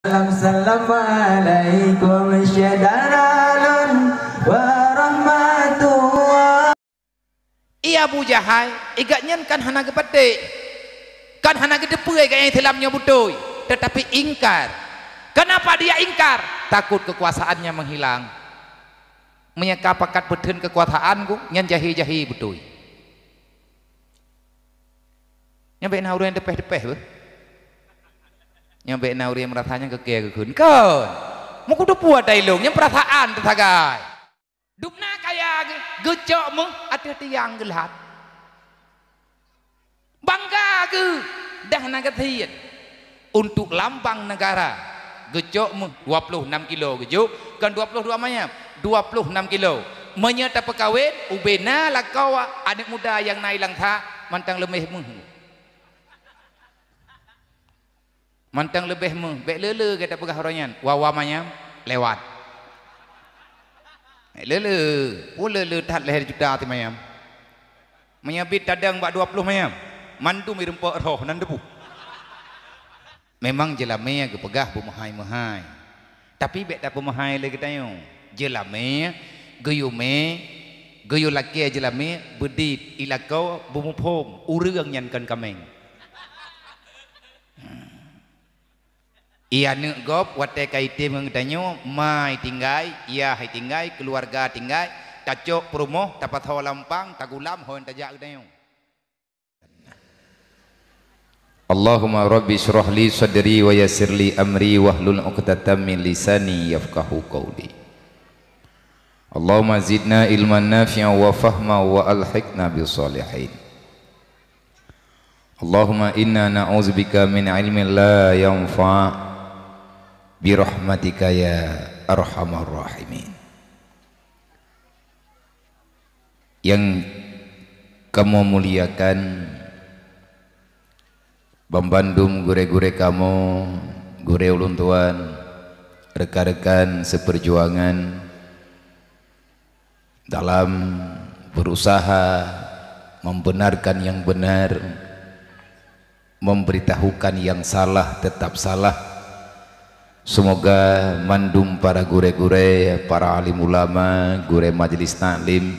Assalamualaikum syaitanun warahmatullah. Ia Abu Jahal igatnya kan hana gepete kan hana gedepui kayak yang telamnya butuh tetapi ingkar. Kenapa dia ingkar? Takut kekuasaannya menghilang. Menyeka pakat beten kekuasaanku nyan jahi-jahi betul. Nyampe nauri yang depeh-depeh be. Nyampe nauri yang merasanya kekeh-kekun kon. Mau kudu buat dailung yang perasaan tetagai. Dupna kaya gecok mu hati-hati yang gelat. Bangga ke dah nagathian untuk lambang negara. Gecok mu 26 kilo gecok kan 22 manya 26 kilo. Menyata pekawin ubena lakau anak muda yang naik langka mantang lemeh mu. Mantang lebih mu bek lele kata pegah oranyan wawa manya lewat. Lele lele tat leher juta ti mayam. Menyabit tadang bak 20 mayam. Mandu mi rempok roh nan debu. Memang jelame ke pegah pemahai-mahai. Tapi bek tak pemahai lagi tayo. Jelame geyume geyu laki jelame bedit ilakau bumupom ureung nyankan kameng. Ia nak gop wate kaite mengtanyo mai tinggai ia hai tinggai keluarga tinggai tacok perumoh tapat hawa lampang tagulam hoen tajak dayo. Allahumma rabbi syrah li sadri wa yassir li amri wahlul 'uqdatam min lisani yafqahu qawli. Allahumma zidna ilman nafi'an wa fahma wa alhiqna bis salihin. Allahumma inna na'udzubika min ilmin la yanfa' bi rahmatika ya arhamar rahimin. Yang kamu muliakan Bambandum gure-gure kamu, gure ulun tuan, rekan-rekan seperjuangan dalam berusaha membenarkan yang benar, memberitahukan yang salah tetap salah. Semoga mandum para gure-gure, para alim ulama, gure majelis taklim,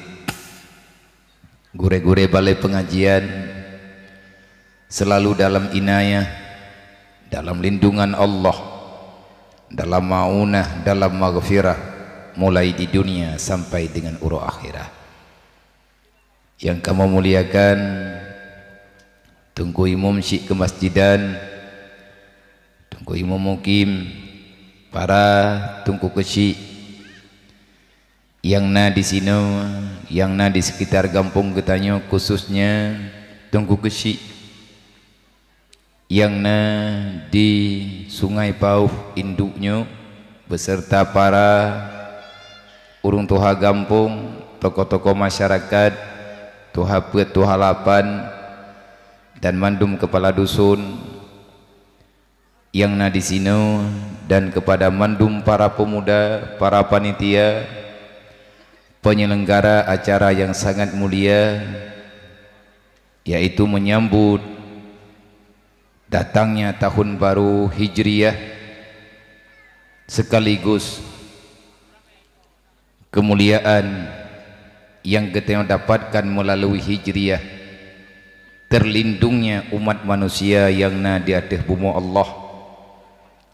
gure-gure balai pengajian selalu dalam inayah, dalam lindungan Allah, dalam maunah, dalam maghfirah, mulai di dunia sampai dengan urut akhirah. Yang kamu muliakan tunggu imam syik ke masjidan, tunggu imam mukim, para tunggu kecik yang na di sini, yang na di sekitar kampung Getanyo khususnya tunggu kecik, yang na di Sungai Pauh induknya beserta para urung tuha gampung, tokoh-tokoh masyarakat, tuha pet, tuha lapan, dan mandum kepala dusun yang na di sini, dan kepada mandum para pemuda, para panitia, penyelenggara acara yang sangat mulia, yaitu menyambut datangnya tahun baru Hijriyah sekaligus kemuliaan yang kita dapatkan melalui Hijriyah, terlindungnya umat manusia yang na di atas bumi Allah,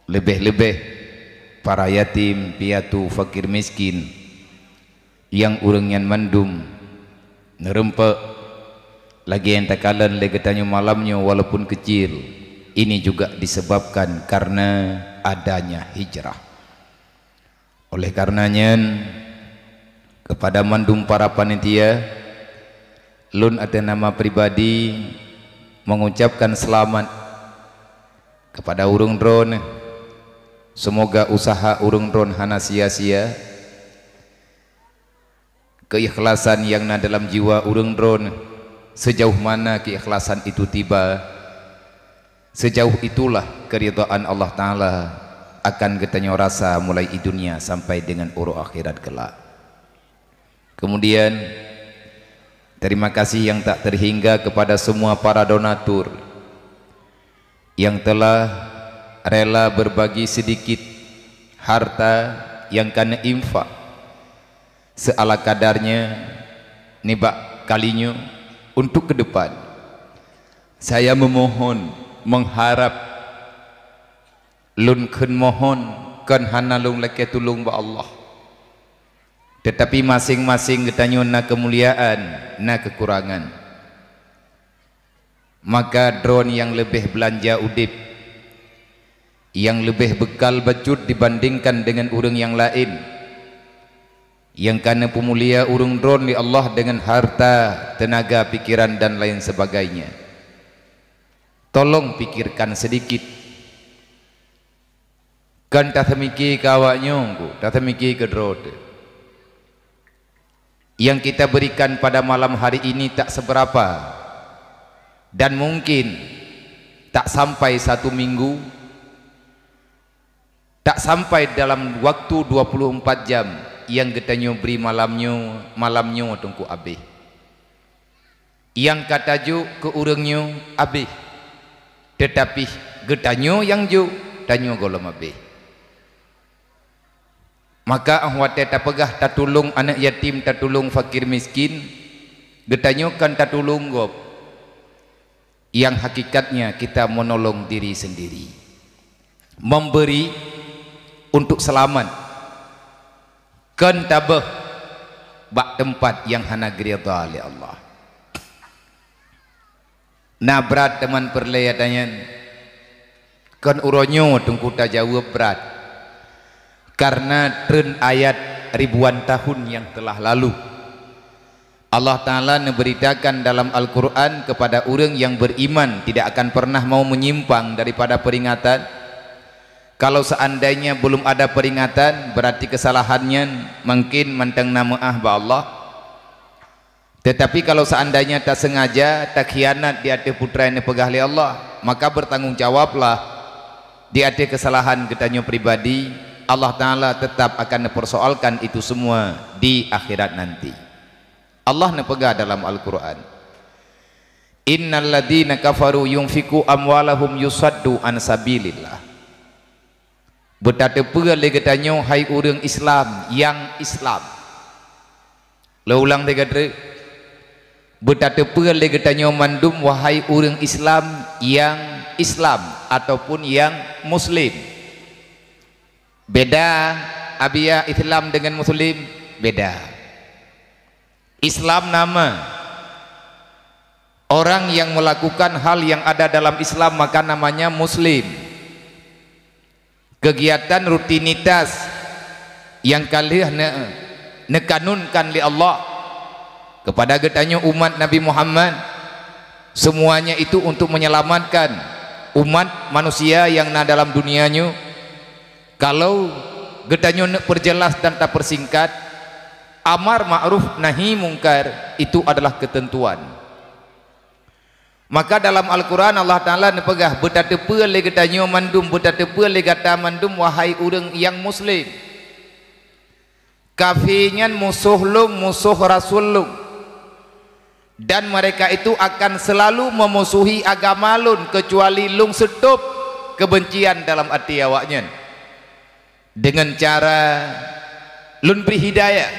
lebih-lebih para yatim piatu fakir miskin yang urangnya mandum nerempe lagi yang takalan legetannya malamnya walaupun kecil. Ini juga disebabkan karena adanya hijrah. Oleh karenanya kepada mandum para panitia, lun ada nama pribadi mengucapkan selamat kepada urung drone. Semoga usaha urung drone hana sia-sia. Keikhlasan yang na dalam jiwa urung drone, sejauh mana keikhlasan itu tiba, sejauh itulah keridhaan Allah Ta'ala akan kita rasa mulai di dunia sampai dengan urut akhirat kelak. Kemudian terima kasih yang tak terhingga kepada semua para donatur yang telah rela berbagi sedikit harta yang kana infak seala kadarnya nibak kalinya untuk ke depan. Saya memohon, mengharap lun ken mohon kan hana lung leke tulung ba Allah. Tetapi masing-masing getanyo na kemuliaan, na kekurangan. Maka drone yang lebih belanja udip, yang lebih bekal bacut dibandingkan dengan urang yang lain, yang karena pemulia urang drone di Allah dengan harta, tenaga, pikiran dan lain sebagainya. Tolong pikirkan sedikit. Kan tak temiki ke awaknya, tak temiki ke drone. Yang kita berikan pada malam hari ini tak seberapa, dan mungkin tak sampai 1 minggu, tak sampai dalam waktu 24 jam yang getanyo beri malamnya tungku abih, yang katajo ke urangnya abih, tetapi getanyo yang jo tanyo golom abih. Maka ahwate tak pegah tak tulung anak yatim, tak tulung fakir miskin, getanyo kan tak tulung gop, yang hakikatnya kita menolong diri sendiri, memberi untuk selamat, kan tabah bak tempat yang hana geridha oleh Allah. Nah berat teman perlihatannya, kan uronyo tungku tak jawab berat, karena tren ayat ribuan tahun yang telah lalu Allah Ta'ala memberitakan dalam Al-Quran kepada orang yang beriman tidak akan pernah mau menyimpang daripada peringatan. Kalau seandainya belum ada peringatan, berarti kesalahannya mungkin mantang nama ba Allah. Tetapi kalau seandainya tak sengaja, tak khianat di hati putra yang pegah oleh Allah, maka bertanggungjawablah di hati kesalahan ketanyo pribadi. Allah Ta'ala tetap akan mempersoalkan itu semua di akhirat nanti. Allah nepegah dalam Al-Quran, innal ladina kafaru yunfiku amwalahum yusaddu an sabilillah. Betapa pula getanyo hai urang Islam yang Islam. Lo ulang tiga dre. Betapa pula getanyo mandum wahai urang Islam yang Islam ataupun yang Muslim. Beda abia Islam dengan Muslim, beda. Islam nama orang yang melakukan hal yang ada dalam Islam maka namanya Muslim. Kegiatan rutinitas yang kalian nekanunkan li Allah kepada getanyo umat Nabi Muhammad, semuanya itu untuk menyelamatkan umat manusia yang na dalam dunianya. Kalau getanyo nak perjelas dan tak persingkat, amar ma'ruf nahi mungkar itu adalah ketentuan. Maka dalam Al-Quran Allah Ta'ala nepegah betatepe le getanyo mandum, betatepe le gata mandum wahai urang yang Muslim. Kafirnya musuh lung, musuh rasul lung, dan mereka itu akan selalu memusuhi agama lun kecuali lung setup kebencian dalam hati awaknya dengan cara lun beri hidayah.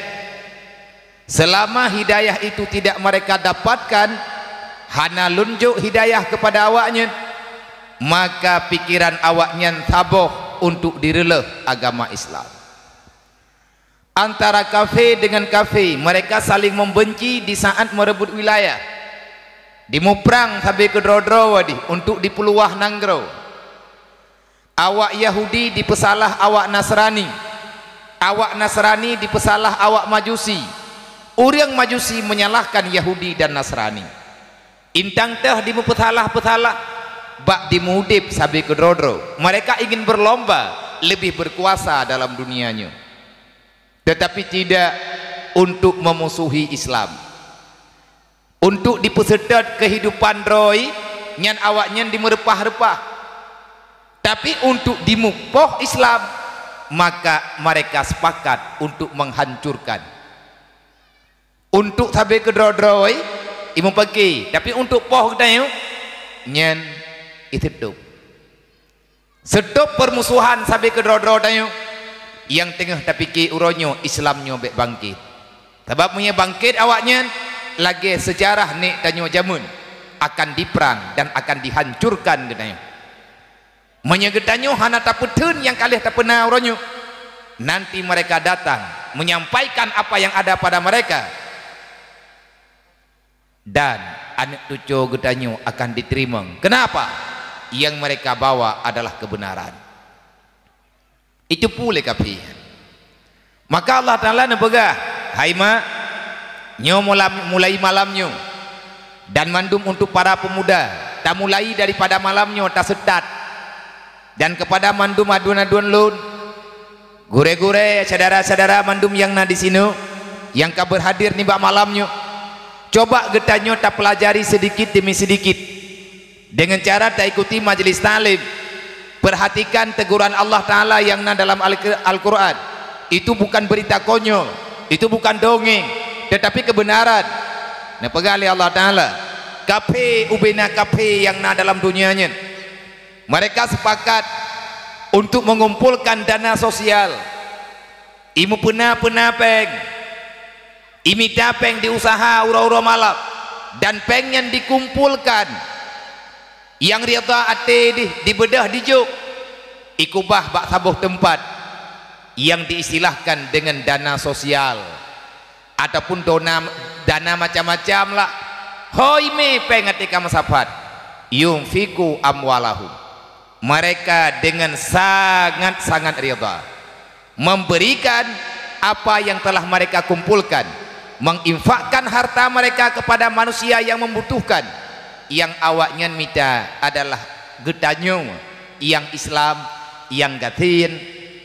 Selama hidayah itu tidak mereka dapatkan, hana lunjuk hidayah kepada awaknya, maka pikiran awaknya taboh untuk direleh agama Islam. Antara kafir dengan kafir, mereka saling membenci di saat merebut wilayah. Di muprang sampai ke dro-dro wadi untuk di peluah nanggro. Awak Yahudi dipesalah awak Nasrani, awak Nasrani dipesalah awak Majusi. Orang Majusi menyalahkan Yahudi dan Nasrani. Intang teh dimupesalah-pesalah bak dimudip sampai ke dro-dro. Mereka ingin berlomba lebih berkuasa dalam dunianya, tetapi tidak untuk memusuhi Islam, untuk dipesedot kehidupan roy nyan awaknya dimerepah-repah. Tapi untuk dimupoh Islam, maka mereka sepakat untuk menghancurkan. Untuk sampai ke dro-dro imu pergi, tapi untuk poh kita nyan itu tuh stop permusuhan sampai ke dro-dro tayo yang tengah tapiki uronyo Islamnyo bek bangkit sebab punya bangkit awaknya lagi sejarah ni tanyo jamun akan diperang dan akan dihancurkan tayo menyegetanyo hana taputun yang kalih tak pernah uronyo nanti mereka datang menyampaikan apa yang ada pada mereka dan anak cucu getanyo akan diterima. Kenapa? Yang mereka bawa adalah kebenaran. Itu pula kapi. Maka Allah Ta'ala nebegah, hai mak, nyo mulai malamnyo dan mandum untuk para pemuda, tak mulai daripada malamnyo tak setat dan kepada mandum aduan-aduan lun gure-gure saudara-saudara mandum yang na di sini yang ka berhadir ni bak malamnyo coba getanyo tak pelajari sedikit demi sedikit dengan cara tak ikuti majelis talim perhatikan teguran Allah Ta'ala yang na dalam Al-Quran itu bukan berita konyol itu bukan dongeng tetapi kebenaran nah pegali Allah Ta'ala kafe ubena kafe yang na dalam dunianya mereka sepakat untuk mengumpulkan dana sosial imu pena peng imita peng di usaha ura-ura malam dan peng yang dikumpulkan yang riata ate dibedah dijuk ikubah bak sabuh tempat yang diistilahkan dengan dana sosial ataupun dana macam-macam lah hoi me peng atika masafat yumfiku amwalahum mereka dengan sangat-sangat rida memberikan apa yang telah mereka kumpulkan menginfakkan harta mereka kepada manusia yang membutuhkan yang awaknya minta adalah getanyo yang Islam yang gatin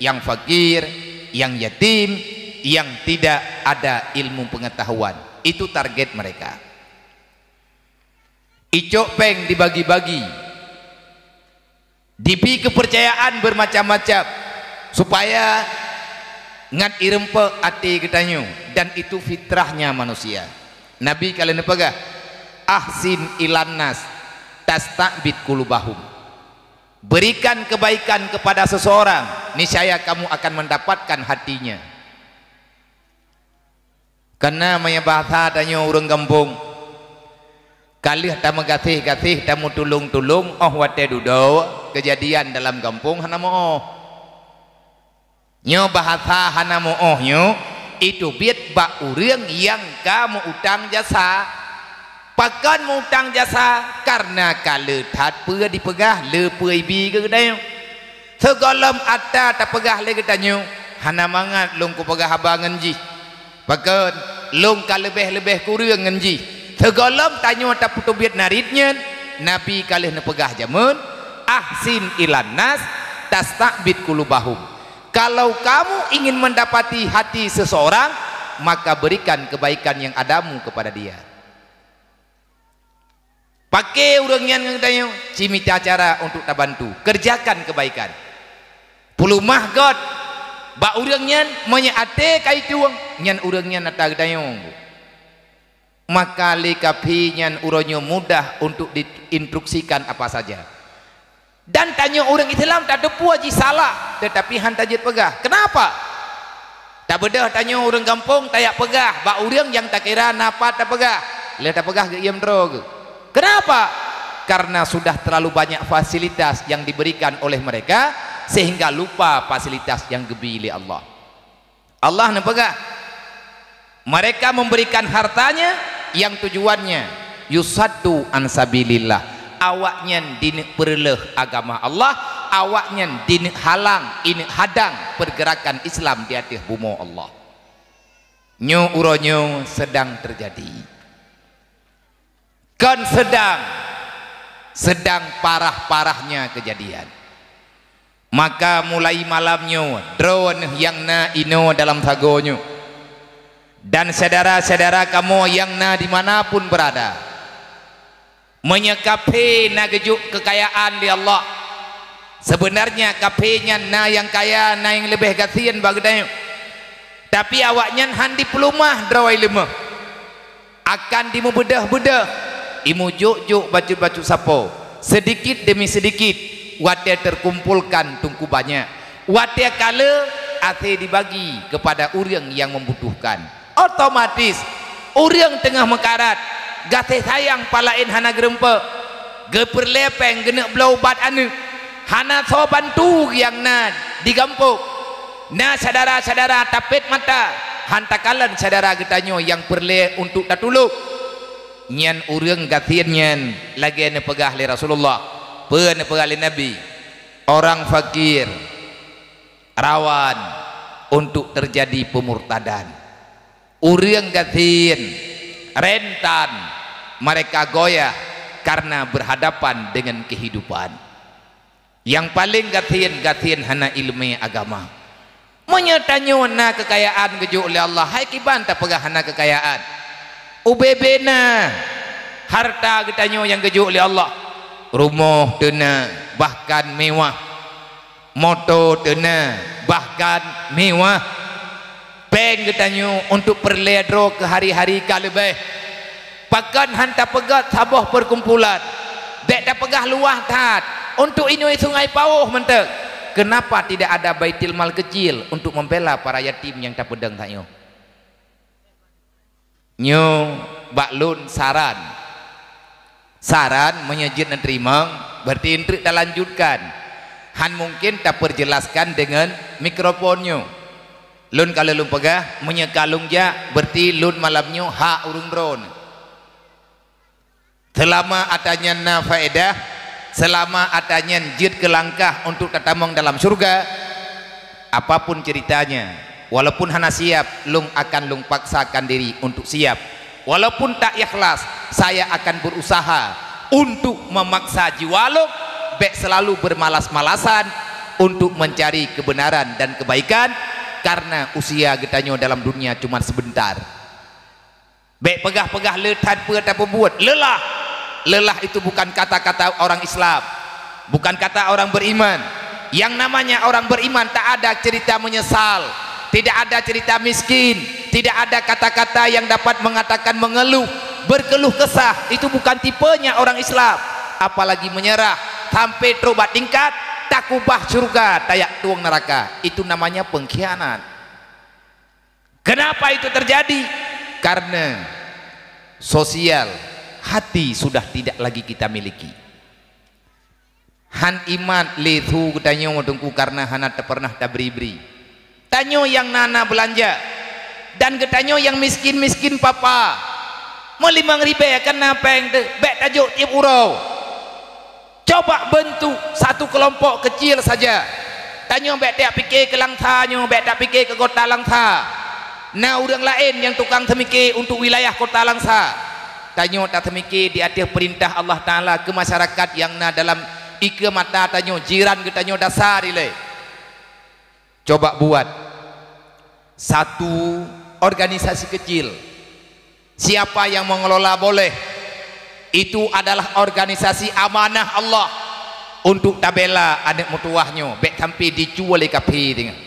yang fakir yang yatim yang tidak ada ilmu pengetahuan itu target mereka icok peng dibagi-bagi dibi kepercayaan bermacam-macam supaya ngat irempe ati getanyo dan itu fitrahnya manusia Nabi kalian pegah ahsin ilan nas tastabit kulubahum berikan kebaikan kepada seseorang niscaya kamu akan mendapatkan hatinya karena maya bahasa tanyo urang kampung kalih tamu gatih-gatih tamu tulung-tulung oh wate dudo kejadian dalam kampung hana mo nyo bahasa hana mo nyo itu biat bak urang yang kamu utang jasa pakan mu utang jasa karena kalau tat pua dipegah le puai bi ke dayo segolam ada tak pegah le getanyo hana mangat long ku pegah abangan ji pakan long ka lebih-lebih kurang ngenji segolam tanyo tak putu biat naritnya Nabi kalih nepegah jamun ahsin ilan nas tastabit kulubahum kalau kamu ingin mendapati hati seseorang maka berikan kebaikan yang adamu kepada dia pakai urangnya ngantayo cimita cara untuk tabantu kerjakan kebaikan pulumah god ba urangnya menyaate kaitu nyan urangnya nata gdayo maka likapi nyan uronyo mudah untuk diinstruksikan apa saja dan tanya orang Islam tak ada puaji salah tetapi hantajit pegah kenapa tak bedah tanya orang kampung tayak pegah ba urang yang tak kira napa tak pegah le tak pegah ke iam drog kenapa karena sudah terlalu banyak fasilitas yang diberikan oleh mereka sehingga lupa fasilitas yang gebili Allah Allah nepegah mereka memberikan hartanya yang tujuannya yusaddu an sabilillah awaknya dinik perleh agama Allah awaknya dinik halang ini hadang pergerakan Islam di atas bumi Allah nyo uronyo sedang terjadi kan sedang parah-parahnya kejadian maka mulai malamnya drone yang na ino dalam sagonyo dan saudara-saudara kamu yang na dimanapun berada menyekapi na gejuk kekayaan di Allah sebenarnya kapenya na yang kaya na yang lebih gasian bagdanya tapi awaknya handi pelumah drawai lemah akan dimu bedah-bedah imu juk-juk baju-baju sapo sedikit demi sedikit watia terkumpulkan tungku banyak, watia kala ate dibagi kepada orang yang membutuhkan. Otomatis orang tengah mekarat gatih sayang palain hana gerempe geperlepeng genek belau bat anu hana so bantu yang na digampuk na saudara-saudara tapet mata hantakalan saudara getanyo yang perle untuk tatuluk nyan urang gatien nyan lagi ane pegah li Rasulullah pen pegah li Nabi orang fakir rawan untuk terjadi pemurtadan urang gatien rentan mereka goyah karena berhadapan dengan kehidupan. Yang paling gatien hana ilmu agama menyetanyo na kekayaan keju oleh Allah hai kiban tak pegah hana kekayaan ubebena harta getanyo yang keju oleh Allah rumah tena bahkan mewah motor tena bahkan mewah peng getanyo untuk perledro ke hari-hari kalebeh pakan hanta pegat saboh perkumpulan dek tak pegah luah tat untuk inui sungai pauh mentek. Kenapa tidak ada baitil mal kecil untuk membela para yatim yang tak pedang tanyo nyo baklun saran menyejid dan terima berarti intrik tak lanjutkan han mungkin tak perjelaskan dengan mikrofonnya lun kalau lun pegah menyekalung ja berarti lun malamnya hak urung drone selama adanya na faedah selama adanya jid ke langkah untuk tatamong dalam surga apapun ceritanya walaupun hana siap lung akan lung paksakan diri untuk siap walaupun tak ikhlas saya akan berusaha untuk memaksa jiwa lung baik selalu bermalas-malasan untuk mencari kebenaran dan kebaikan karena usia getanyo dalam dunia cuma sebentar baik pegah-pegah le tanpa apa buat lelah itu bukan kata-kata orang Islam bukan kata orang beriman yang namanya orang beriman tak ada cerita menyesal tidak ada cerita miskin tidak ada kata-kata yang dapat mengatakan mengeluh berkeluh kesah itu bukan tipenya orang Islam apalagi menyerah sampai terobat tingkat takubah surga tayak tuang neraka itu namanya pengkhianat. Kenapa itu terjadi? Karena sosial hati sudah tidak lagi kita miliki han iman letu tanyo ngotongku karena hana tak pernah tak beri tanyo yang nana belanja dan getanyo yang miskin papa melimang ribe kena peng bek tajuk tiap urau coba bentuk satu kelompok kecil saja tanyo bek tak fikir ke langta nyo bek tak fikir ke kota langta nah orang lain yang tukang temikir untuk wilayah kota langsa tanyo tak temikir di atas perintah Allah Ta'ala ke masyarakat yang na dalam ike mata tanyo jiran ke tanyo dasar ile coba buat satu organisasi kecil siapa yang mengelola boleh itu adalah organisasi amanah Allah untuk tabela anak mutuahnya bek sampai dijual oleh kafir dengan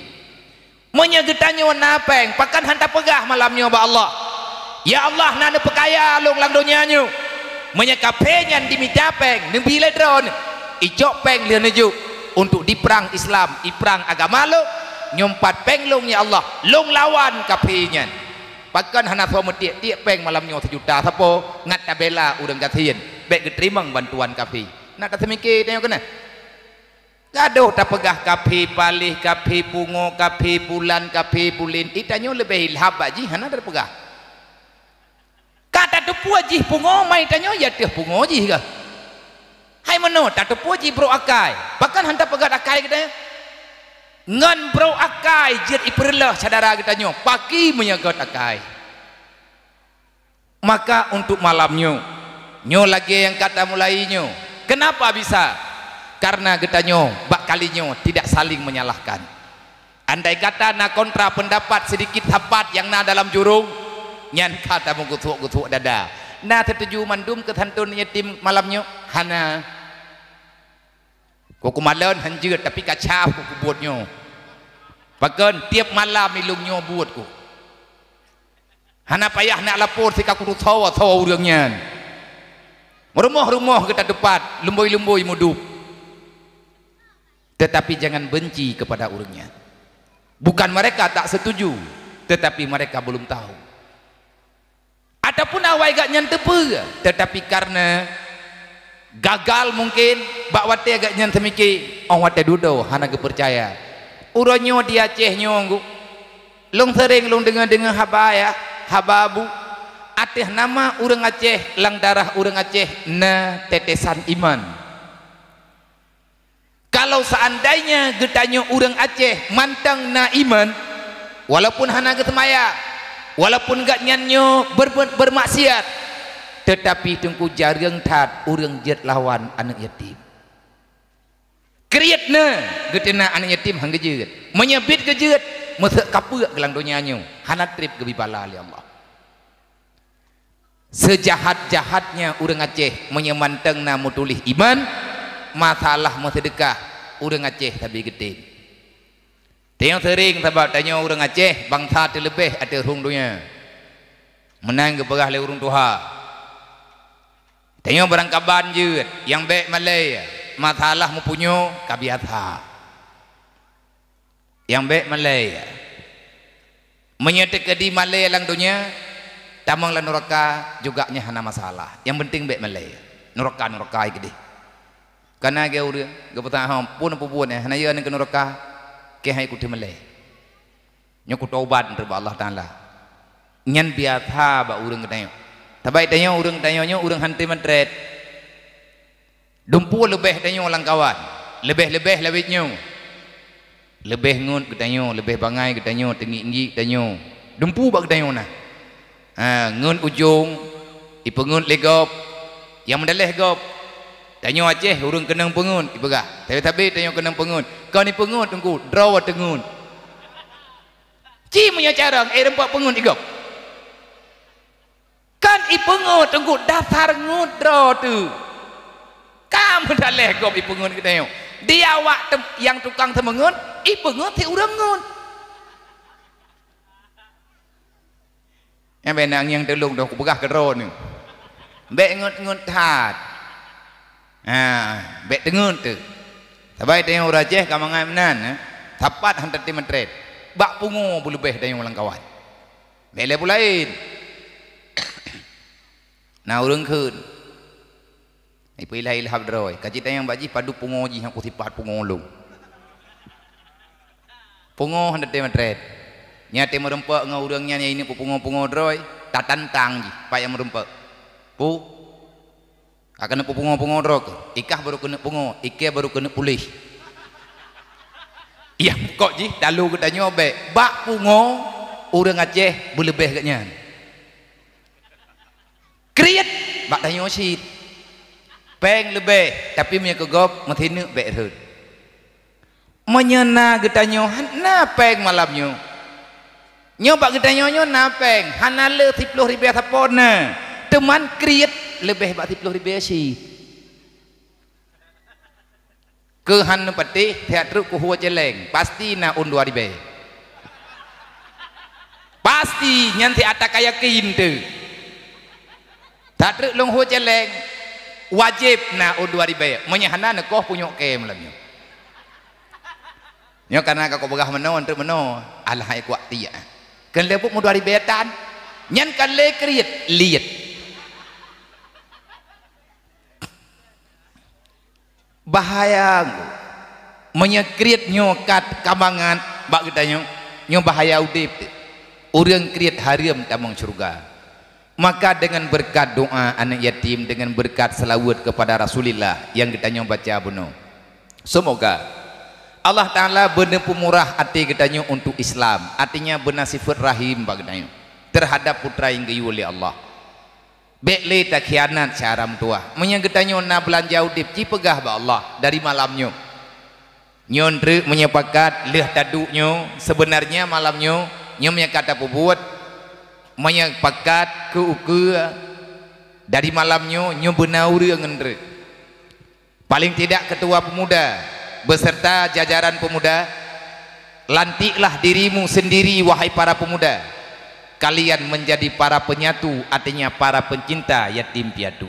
menyegetanyo napeng pakan hantar pegah malamnya ba Allah ya Allah nana pekaya long lang donyanya menyekapenya di mitapeng nembile drone ijok peng lian nejuk untuk diperang Islam diperang agama lo nyompat peng long ya Allah long lawan kapenya pakan hana suami tiap peng malamnya 1 juta sapo ngat tabela udang gatien bek geterimang bantuan kafi nak kata mikir tengok kena gaduh tak pegah kafi palih kafi pungo kafi bulan kafi bulin itanyo lebih ilhab baji hana tak pegah kata tu puji pungo mai tanyo ya teh pungo ji ke hai mano tak tu puji bro akai bahkan hantar pegat akai kita ngan bro akai jid iperlah saudara kita nyo pagi menyagot akai maka untuk malamnya nyo lagi yang kata mulainya kenapa bisa karena kita nyo bak kalinya tidak saling menyalahkan andai kata na kontra pendapat sedikit tepat yang na dalam jurung nyan kata menggutuk-gutuk dada nah tertuju mandum ke tantun yatim malamnya hana kuku malam hanjir tapi kacau kuku buatnya bahkan tiap malam milungnya buatku hana payah nak lapor si kaku tawa urangnya rumah-rumah kita depan lumbui-lumbui mudup tetapi jangan benci kepada urangnya. Bukan mereka tak setuju, tetapi mereka belum tahu. Ataupun awai gak nyan tepe, tetapi karena gagal mungkin bak wate agak nyan temiki, orang wate dudo hana ge percaya. Uronyo dia Aceh nyonggu. Long sering long dengar habaya, hababu. Ateh nama urang Aceh, lang darah urang Aceh na tetesan iman. Kalau seandainya getanya urang Aceh mantang na iman, walaupun hana getemaya, walaupun gak nyanyo bermaksiat, tetapi tengku jarang tat urang jet lawan anak yatim. Kriatna getena anak yatim hang gejeut, menyebit gejeut, mesek kapeuk gelang donyanya, hana trip ke bibala oleh Allah. Sejahat-jahatnya urang Aceh menyemanteng na mutulih iman, masalah sedekah urang Aceh tapi gede. Tengok sering sebab tanya urang Aceh bangsa terlebih ada hung dunia. Menang ke perah le urang Tuha. Tengok barang kaban je yang baik Malay masalah mempunyai kabiatha. Yang baik Malay menyatakan di Malay lang dunia tamang la neraka juga nya hana masalah. Yang penting baik Malay. Neraka gede. Karena ge urang ge petang pun pun hana ye ke neraka ke hai ku Malay. Nya ku taubat kepada Allah Taala. Nyan biasa ba urang tanya. Tabai tanya urang tanyanya urang hanti mentret. Dumpu lebih tanya lang kawan. Lebih lawitnya. Lebih ngut ketanya, lebih bangai ketanya, tinggi tanya. Dumpu bak tanya nah. Ngun ujung ipengun legop yang mendaleh gop tanya Aceh urang kenang pengun ipegah tapi tanya kenang pengun kau ni pengun tunggu draw tengun ci punya cara rempak pengun igop kan ipengun tunggu dasar ngut draw tu kamu mendaleh gop ipengun kita dia awak yang tukang temengun ipengun ti urang ngun. Yang benang yang telung dah aku pegah keron ni. Bek ngut hat. Bek tengun tu. Sabai tengok rajeh kamangai menan, tapat hantar tim mentret. Bak pungu lebih dari orang kawan. Bele pulain. Nah urang keun. Ipu ilahi ilhab droi. Kaji tayang baji padu pungu ji hang kutipat pungu long. Pungu hantar tim mentret. Nyate merempak ngau urangnya ini pupungo-pungo droy tak tantang ji payah merempak pu akan pupungo-pungo drok ikah baru kena pungo ike baru kena pulih iya kok ji dalu kita nyobe bak pungo urang Aceh berlebih katnya kriat bak tanya sit peng lebih tapi punya kegop mathina bek hud menyena getanyo na peng malamnya nyoba kita nyonyo napeng hanale 10 ribu sapona teman kriat lebih bak 10 ribu si ke han pati teatru ku huwa jeleng pasti na un 2 ribu pasti nyanti atak yakin tu teatru long huwa jeleng wajib na un 2 ribu menyahana na koh punyok ke malamnya nyo karena kau begah meno untuk meno alah ai kuat tia kan lepuk mu 2 ribu tan nyan kan le kriat liat bahaya menyekriat nyokat kamangan bak kita nyo bahaya udip urang kriat haram tamang surga maka dengan berkat doa anak yatim dengan berkat selawat kepada Rasulullah yang kita baca bunuh semoga Allah Ta'ala benar pemurah hati kita untuk Islam artinya benar sifat rahim bagi terhadap putra yang gayu oleh Allah bekle tak khianat syaram tua menyegetanya na belanja udip cipegah ba Allah dari malamnya nyontre menyepakat leh taduknya sebenarnya malamnya nyo menyakata buat menyepakat ke uke dari malamnya nyo benauri ngendre paling tidak ketua pemuda beserta jajaran pemuda lantiklah dirimu sendiri wahai para pemuda kalian menjadi para penyatu artinya para pencinta yatim piatu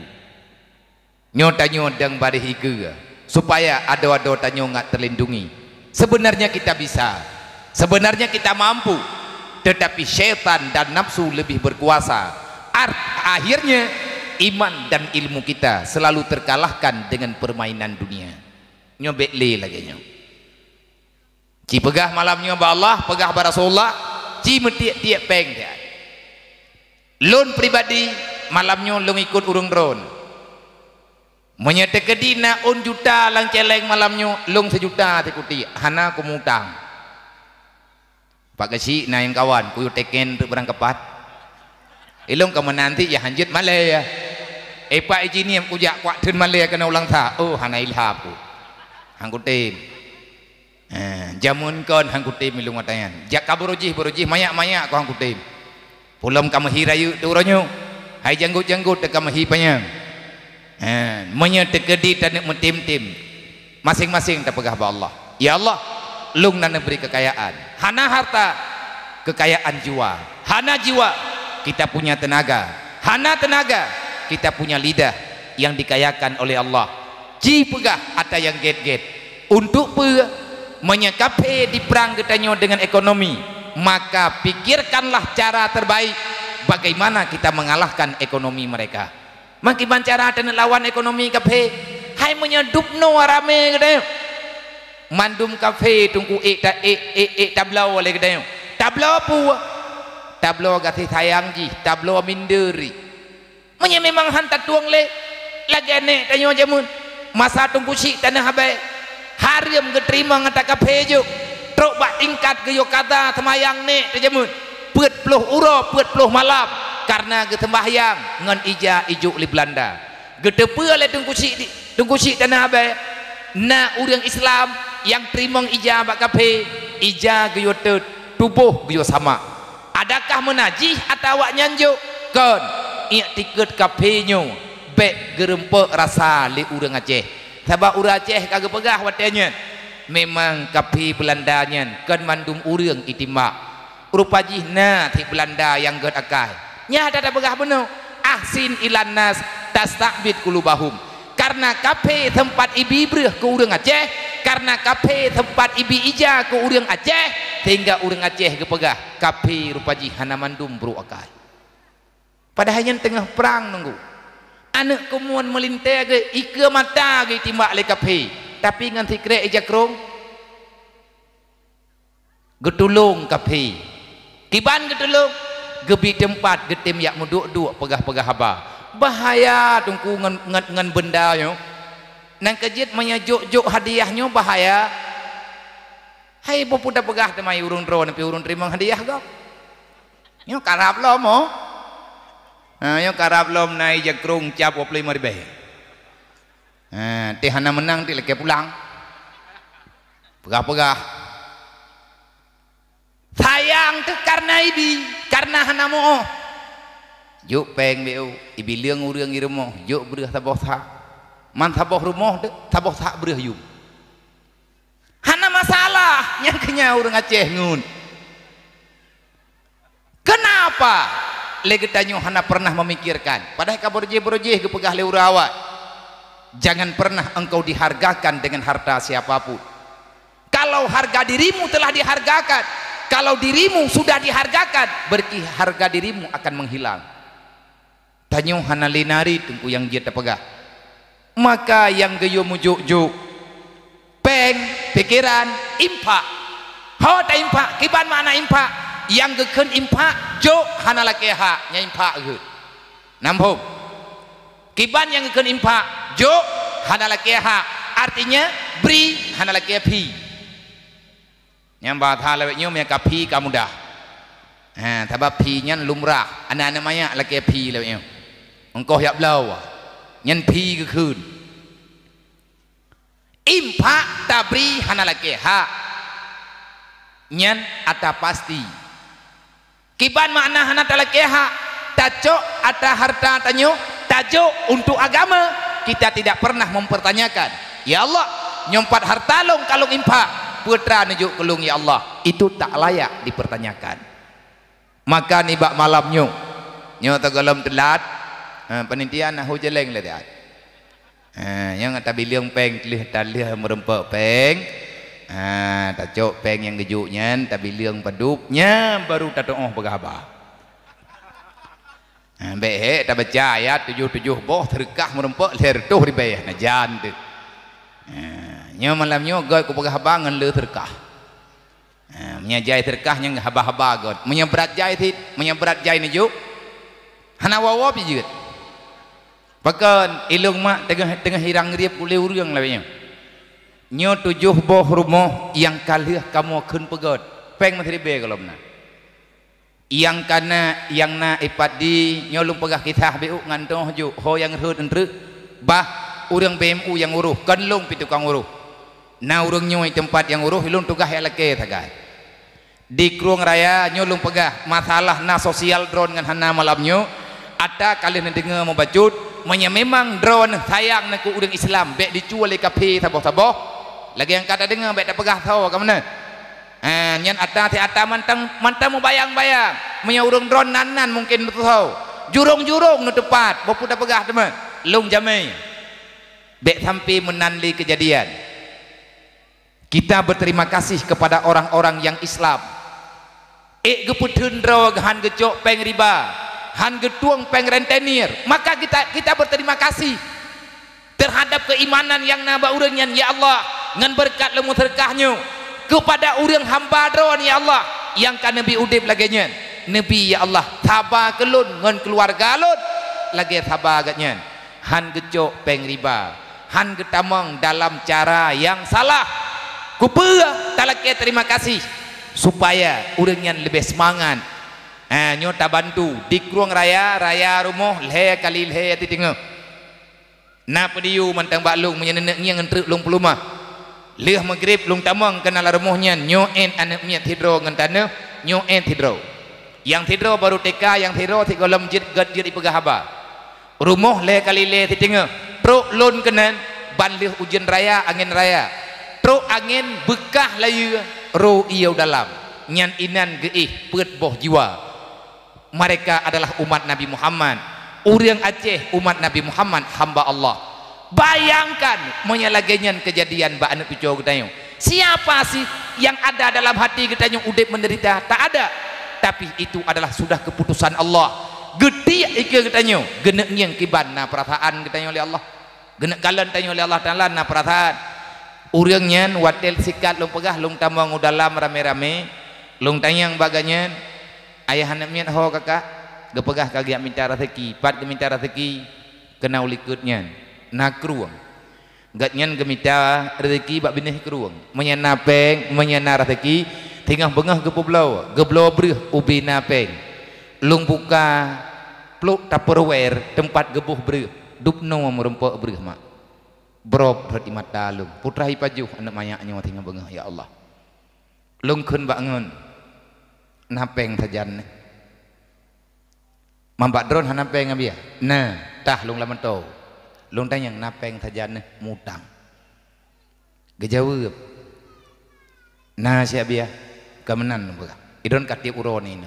nyotanyo dang barih ike supaya ada tanyo nggak terlindungi. Sebenarnya kita bisa, sebenarnya kita mampu, tetapi syaitan dan nafsu lebih berkuasa. Akhirnya iman dan ilmu kita selalu terkalahkan dengan permainan dunia. Nyobek le lagi nyo. Ci pegah malamnya ba Allah, pegah ba Rasulullah, ci metiak-tiak peng dia. Lun pribadi malamnya lung ikut urung drone. Menyata kedina juta lang celeng malamnya lung 1 juta tikuti hana kumutang. Pak Kesi na yang kawan kuyu teken untuk berang kepat. Ilung kamu nanti ya hanjut Malaya. Pak ijini yang kujak kuat tun Malaya kena ulang ta. Oh hana ilham ku. Hangkutim. Jamun kon hangkutim ilung watayan. Jak kaburujih mayak-mayak ku hangkutim. Pulam kamu hirayu turonyo. Hai janggut-janggut te kamu hipanya. Menyata kedi dan mentim-tim. Masing-masing terpegah ba Allah. Ya Allah, lung nana beri kekayaan. Hana harta, kekayaan jiwa. Hana jiwa, kita punya tenaga. Hana tenaga, kita punya lidah yang dikayakan oleh Allah. Ji pegah ada yang get-get untuk menyekapi di perang ketanyo dengan ekonomi, maka pikirkanlah cara terbaik bagaimana kita mengalahkan ekonomi mereka. Makiban cara dan lawan ekonomi kafe, hai menyedup no rame kedai. Mandum kafe tunggu tablau oleh kedai. Tablau apa? Tablau kasih sayang ji, tablau minderi. Menye memang hantar tuang le, lagi ane tanyo jamun. Masa tunggu si tanah habai, hariam keterima ngata kafe jo. Truk bak tingkat ke yokata semayang ne jamun. Pet puluh uro, pet puluh malam. Karena ketembahyang ngan ija ijuk li Belanda gedepe le tunggu si tanah abai na urang Islam yang terima ija bak kafe ija geyo tubuh geyo sama. Adakah menajih atau awak nyanjuk kon ia tiket kafe nyo bek gerempe rasa li urang Aceh sabab urang Aceh kagak pegah watenya memang kafe Belanda nyen kan mandum urang itimak rupa jihna ti Belanda yang ged akai nya ada begah benar ahsin ilan nas tastakbid kulubahum karena kafe tempat ibi breh ke urang Aceh karena kafe tempat ibi ija ke urang Aceh sehingga urang Aceh kepegah kafe rupaji hana mandum bro akai padahal yang tengah perang nunggu anak kemuan melintai ke ike mata ke timbak le kafe tapi ngan tikre ija krong getulung kafe kiban getulung gebi tempat getim yak muduk-duk pegah-pegah haba bahaya tungku ngan benda yo nang kejit menyajuk-juk hadiahnya bahaya hai bopu dah pegah temai urung drone tapi urung terima hadiah kau yo karap lo mo yo karap lo nai jakrung cap 25 ribu teh hana menang ti leke pulang pegah-pegah sayang tu karena ibi karena hana mo juk peng beu ibi leung urang iremo juk bereh taboh sa man taboh rumah de taboh sa bereh yum hana masalah yang kenya urang Aceh ngun kenapa lagi tanyo hana pernah memikirkan padahal kaborje-borje kepegah le urawat jangan pernah engkau dihargakan dengan harta siapapun kalau harga dirimu telah dihargakan kalau dirimu sudah dihargakan berarti harga dirimu akan menghilang tanyo hana linari tunggu yang dia terpegah maka yang geyo mujuk-juk peng pikiran impak ho ta impak kiban mana impak yang geken impak jo hana lakeha nya impak ge nampung kiban yang geken impak jo hana lakeha artinya beri hana lakeha pi yang bahasa lewatnya mereka pi kamu dah tabab pi nyan lumrah anak-anak banyak lagi pi lewatnya engkau yak belau nyan pi ke kun impak tabri hana lagi ha nyan ata pasti kiban makna hana talaki ha taco ata harta tanyo tajo untuk agama kita tidak pernah mempertanyakan ya Allah nyompat harta long kalung impak putra nujuk kelung ya Allah itu tak layak dipertanyakan maka nibak malam nyo tegalam telat penitian nahu jeleng le dia Yang tak bilang peng telih talih merempak peng. Tak cok peng yang gejuknya, tak bilang padupnya baru tak doa bergabar. Baik, tak baca ayat 77 boh terkah merempak leher tuh ribaya na jan tu. Nya malamnya goi ku bergabar ngan le terkah. Menyajai terkah yang haba-haba god. Menyebrat jai tit, menyebrat jai ni juk. Hana wawa pi jeut. Pakan ilung mak tengah hirang riap kulih urang labanya. Nyo 7 boh rumah yang kalih kamu keun pegod. Peng menteri be kalau benar. Yang kana yang na ipat di nyo lung pegah kisah beu ngantoh ju ho yang reut entre bah urang BMU yang uruh kan lung pi tukang uruh. Na urang nyo tempat yang uruh ilung tugas ya leke tagai. Di Kruang Raya nyo lung pegah masalah na sosial drone ngan hana malamnyo ada kalian dengar membacut. Manya memang drone sayang nak urang Islam bek dijual di kafe taboh-taboh lagi yang kata dengar bek tak pegah tahu ke mana nyan ata ti ata mantang mau bayang-bayang manya urang drone nanan mungkin tu tahu jurung-jurung nu tepat bopu tak pegah teman lung jamai bek sampai menanli kejadian. Kita berterima kasih kepada orang-orang yang Islam geputun draw gahan gecok peng riba han getuang peng rentenir, maka kita berterima kasih terhadap keimanan yang naba urangnya ya Allah ngan berkat lemu terkahnya kepada urang hamba dron ya Allah yang kan Nabi udip laginya Nabi ya Allah tabah kelun ngan keluarga lun lagi tabah agaknya han gecok peng riba han getamang dalam cara yang salah kupea talake terima kasih supaya urangnya lebih semangat. Nyota bantu di Kruang Raya rumah leh kali leh ti tengah. Na pediu mantang baklung menyenek ngiang entrek lung pelumah. Leh maghrib lung tamang kenal rumahnya nyo en anak miat hidro ngan tanah nyo en hidro. Yang hidro baru TK yang hidro ti golem jid gad jid ipegah haba. Rumah leh kali leh ti tengah. Truk lun kenan ban leh ujian raya angin raya. Truk angin bekah layu ro iau dalam. Nyan inan geih peut boh jiwa. Mereka adalah umat Nabi Muhammad. Urang Aceh umat Nabi Muhammad hamba Allah. Bayangkan menyalagenyan kejadian ba anak picu getanyo. Siapa sih yang ada dalam hati getanyo udip menderita? Tak ada. Tapi itu adalah sudah keputusan Allah. Gede ike getanyo, genek nyeng kiban na perasaan getanyo oleh Allah. Genek kalan tanyo oleh Allah Taala na perasaan. Urang nyen watel sikat lung pegah lung tambang udalam rame-rame. Lung tanyang baganya ayah anak miat ho kakak gepegah kagiak minta rezeki pat geminta rezeki kena ulikutnya na kruang gatnyan gemita rezeki bak binih kruang menyana peng menyana rezeki tingah bengah geblau breuh ubi na peng lung buka pluk tupperware tempat gebuh breuh dupno merempok breuh mak brop rati mata lung putra hipajuh anak mayaknya tingah bengah ya Allah lung kun bangun napeng sajan mampak drone napeng abia nah tah lung laman tau lung tanyang napeng sajan mutang gejawab nah siap dia kemenan buka idon katip uron ini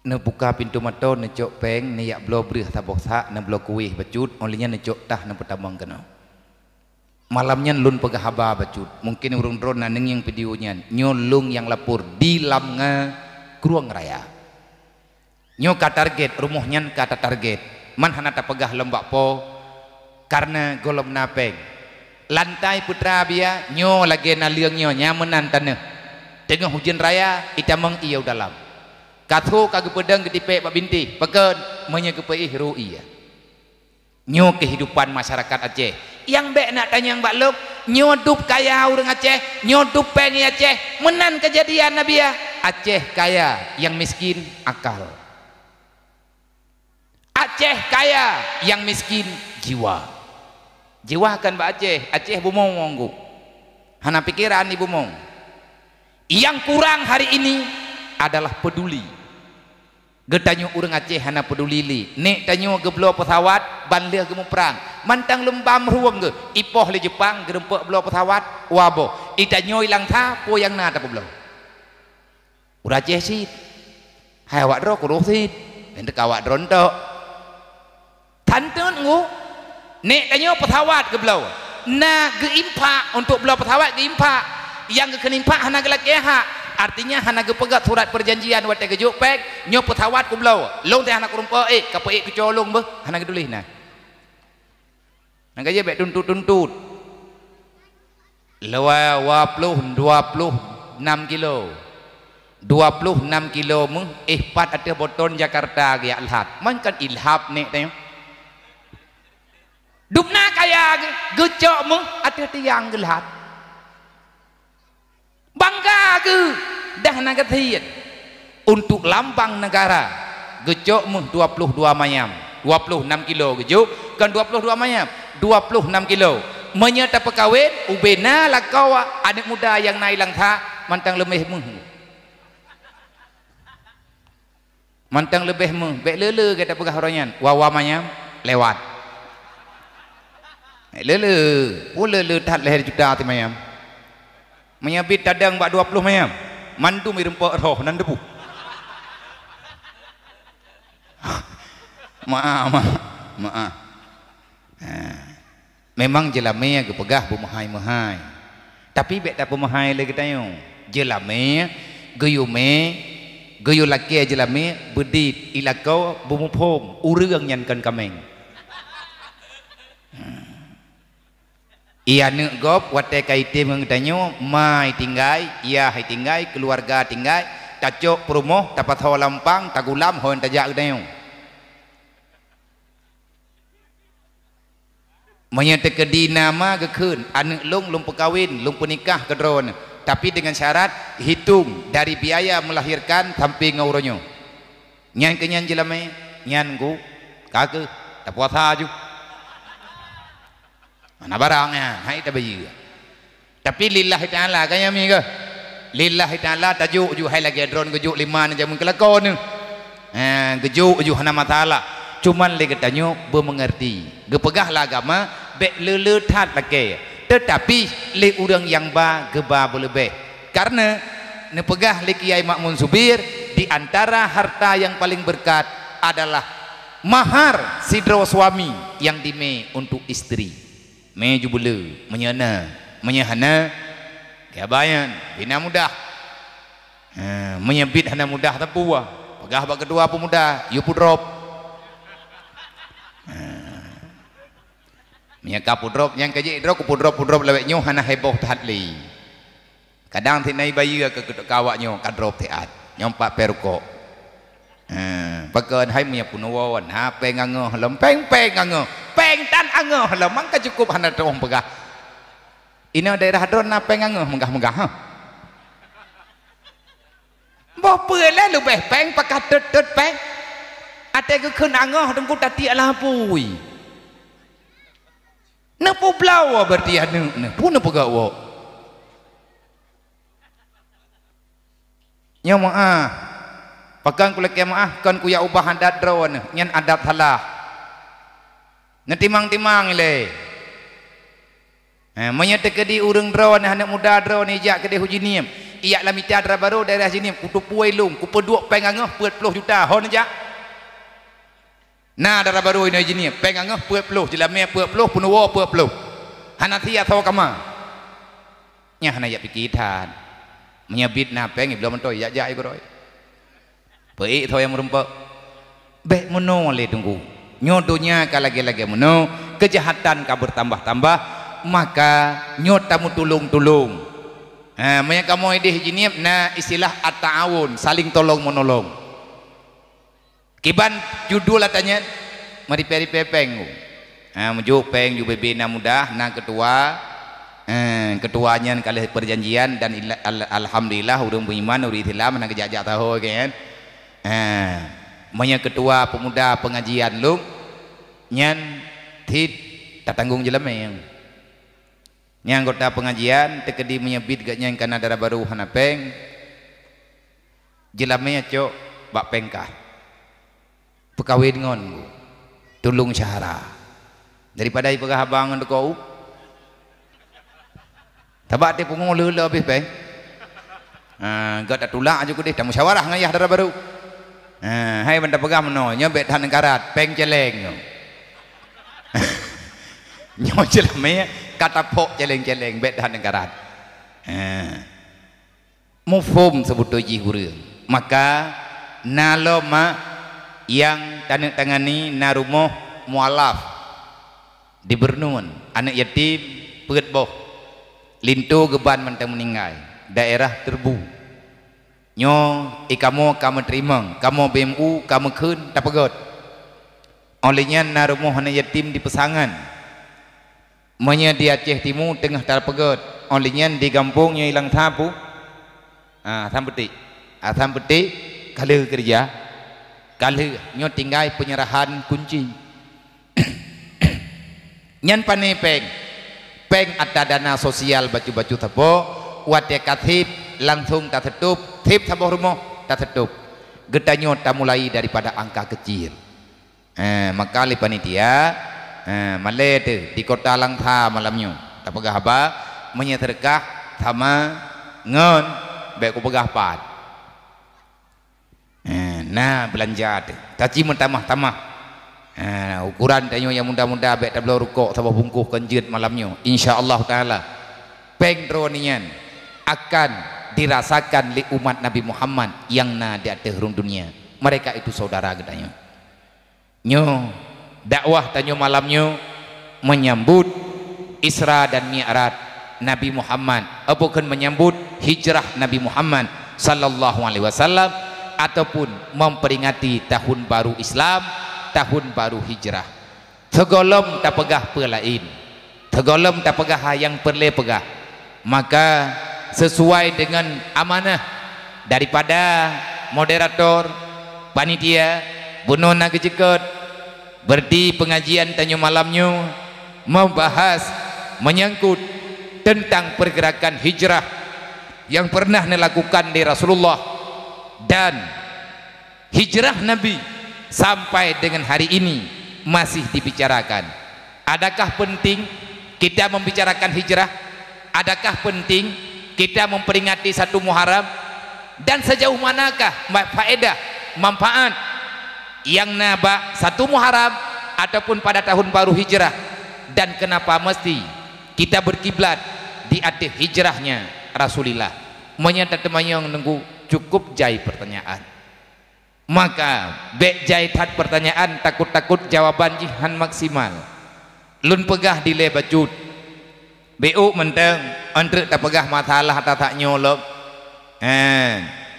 ne buka pintu mata ne cok peng ne yak blo breuh tabok sak ne blo kuih becut olinya ne cok tah ne petamang kena malamnya lun pegah haba bacut mungkin urung drone naneng yang videonya nyolung yang lapor di lamnga Kruang Raya nyo ka target rumahnya kata target man hana ta pegah lembak po karena golom napeng lantai putra bia nyo lagi na liang nyo nyamenan tanah tengah hujan raya itamang iau dalam katho kagak pedang gedipe pak binti peken menyegepeih ru'i nyo kehidupan masyarakat Aceh yang bek nak tanya yang bakluk nyodup kaya orang Aceh nyodup pengi Aceh menan kejadian Nabi ya Aceh kaya yang miskin akal Aceh kaya yang miskin jiwa kan Mbak Aceh bumong ngonggu hana pikiran ibu mong yang kurang hari ini adalah peduli getanyo urang Aceh hana peduli li nek tanyo geblo pesawat ban leh gemu perang mantang lembam ruang ge ipoh le Jepang gerempek blo pesawat wabo itanyo ilang tha po yang na ta blo ura Aceh sit hai awak dro kuruh sit entek awak dron tok tantun ngu nek tanya petawat ke belau na ge impak untuk belau petawat ge impak yang ge kenimpak hana ge laki hak artinya hana ge pegat surat perjanjian wat ge juk pek nyo petawat ku belau long teh hana kurumpa ka pe ku colong beh hana ge dulih nah nang je bek tuntut lawa 26 kilo 26 kilo meng ihpat ada boton Jakarta ge alhat man kan ilhap nek teh dupna kaya gecok meng ada tiang gelhat bangga ke dah naga thiet untuk lambang negara gecok meng 22 mayam 26 kilo gejuk kan 22 mayam 26 kilo menyata pekawin ubena lakau anak muda yang naik langta mantang lemeh meng mantang lebih meng bek lele kita pegah oranyan wawa mayam lewat lele pun lele tat leher juta ti mayam menyabit tadang bak 20 mayam mantu mi rempok roh nan debu maaf memang jelame ge pegah bumahai-mahai tapi bek tak pemahai lagi tayong jelame geyume geyo laki jelame bedit ilakau bumupom urang nyankan kameng ia nek gop wate kaite mengtanyo mai tinggai ia hai tinggai keluarga tinggai tacok promoh dapat hawa lampang tagulam hon tajak dayo menyata kedi nama gekun anak lung pekawin lung penikah kedron tapi dengan syarat hitung dari biaya melahirkan sampai ngauronyo nyan kenyan jelame nyan ku kake tak puasa ju mana barangnya hai tak bayi tapi lillahi ta'ala kaya mi ke lillahi ta'ala tajuk ju hai lagi drone gejuk 5 jam kelakon ni gejuk ju hana matala cuman le getanyo bermengerti gepegahlah agama bek lele tat lagi tetapi le urang yang ba geba berlebih karena nepegah le Kiai Makmun Subir di antara harta yang paling berkat adalah mahar sidro suami yang dime untuk istri me jubule menyahana ya bayan bina mudah menyebit hana mudah tapua pegah bak kedua pemuda yu pudrop menyaka pudrop yang kaji drop pudrop lewat nyo hana heboh tahli kadang tinai bayi ke kawaknyo kadrop teat nyompak peruko pakeun hai punya punuwon ha peng angeuh lem peng angeuh peng tan angeuh lem mangka cukup hana tong pegah ina daerah dron na peng angeuh megah-megah ha boh peule lebih peng pakat tet peng ate ke keun angeuh dengku tati alah pui nepu blau berarti anu pun nepu gawo nya maah pakan kula ke maah kan ku ya ubah adat drone nyan adat halah ngetimang-timang le menyata ke di urang drone anak muda drone ijak ke di hujiniam iya lamita dra baru daerah sini ku tupuai lung ku peduk pengangah 40 juta hon aja nah darah baru ini jenis pengangah 40 jelame 40 punuwa 40 hanatia tahu kama nya hana ya pikitan menyabit na peng belum mentoy ya jai beroi peik tahu yang merempak bek meno le tunggu nyodonya kalage-lage meno kejahatan ka bertambah-tambah maka nyotamu tulung-tulung menya kamu ide jenis na istilah at-ta'awun saling tolong menolong kiban judul katanya mari peri pepeng mejuk peng ju bebena mudah na ketuanya kali perjanjian dan alhamdulillah urang beriman urang Islam na kejajak tahu kan manya ketua pemuda pengajian lu nyan tit tatanggung jeleme nya anggota pengajian tekedi menyebit gaknya kana darah baru hanapeng jelame cok bak pengkah pekawin ngon tulung syahara daripada ipegah abang untuk kau tabak te pungung lele habis peng gak tak tulak aja deh tak musyawarah ngayah darah baru hai benda pegah meno nya bet tan karat peng celeng nyo jelame kata pok celeng-celeng bet dah negara mufhum sebut doji hurung maka naloma yang tangani narumoh mualaf di Bernun anak yatim peut boh lintu geban mentang meninggal daerah terbu nyo kamu terima kamu BMU kamu keun tak pegot olehnya narumoh anak yatim di Pesangan menya di Aceh Timur tengah tak pegot olehnya di kampungnya hilang tapu Asam peti kalau kerja kalau nyo tinggal penyerahan kunci nyan pane peng ada dana sosial baju-baju tabo wate katip langsung tak tutup tip saboh rumah tak tutup gedanyo tak mulai daripada angka kecil maka li panitia male tu di kota Langtha malamnya tak pegah apa menyeterkah sama ngon baik ku pegah pat nah belanja tu taci mentamah-tamah ukuran tanyo yang muda-muda baik tablo rukuk sabah bungkuh kenjut malamnya insyaallah taala peng dronian akan dirasakan li umat Nabi Muhammad yang na di atas dunia mereka itu saudara gedanyo nyo dakwah tanyo malamnya menyambut Isra dan Mi'raj Nabi Muhammad bukan menyambut hijrah Nabi Muhammad sallallahu alaihi wasallam ataupun memperingati tahun baru Islam tahun baru hijrah tegolom tak pegah pelain tegolom tak pegah yang perle pegah maka sesuai dengan amanah daripada moderator panitia bunona kecekut berdi pengajian tanyo malamnya membahas menyangkut tentang pergerakan hijrah yang pernah dilakukan di Rasulullah dan hijrah Nabi sampai dengan hari ini masih dibicarakan. Adakah penting kita membicarakan hijrah? Adakah penting kita memperingati satu Muharram? Dan sejauh manakah faedah manfaat yang naba satu Muharram ataupun pada tahun baru hijrah? Dan kenapa mesti kita berkiblat di atas hijrahnya Rasulullah? Menyata teman-teman nunggu cukup jai pertanyaan. Maka bek jai tat pertanyaan takut-takut jawaban jihan maksimal. Lun pegah di le bacut. BU menteng entre tak pegah masalah tak nyolok.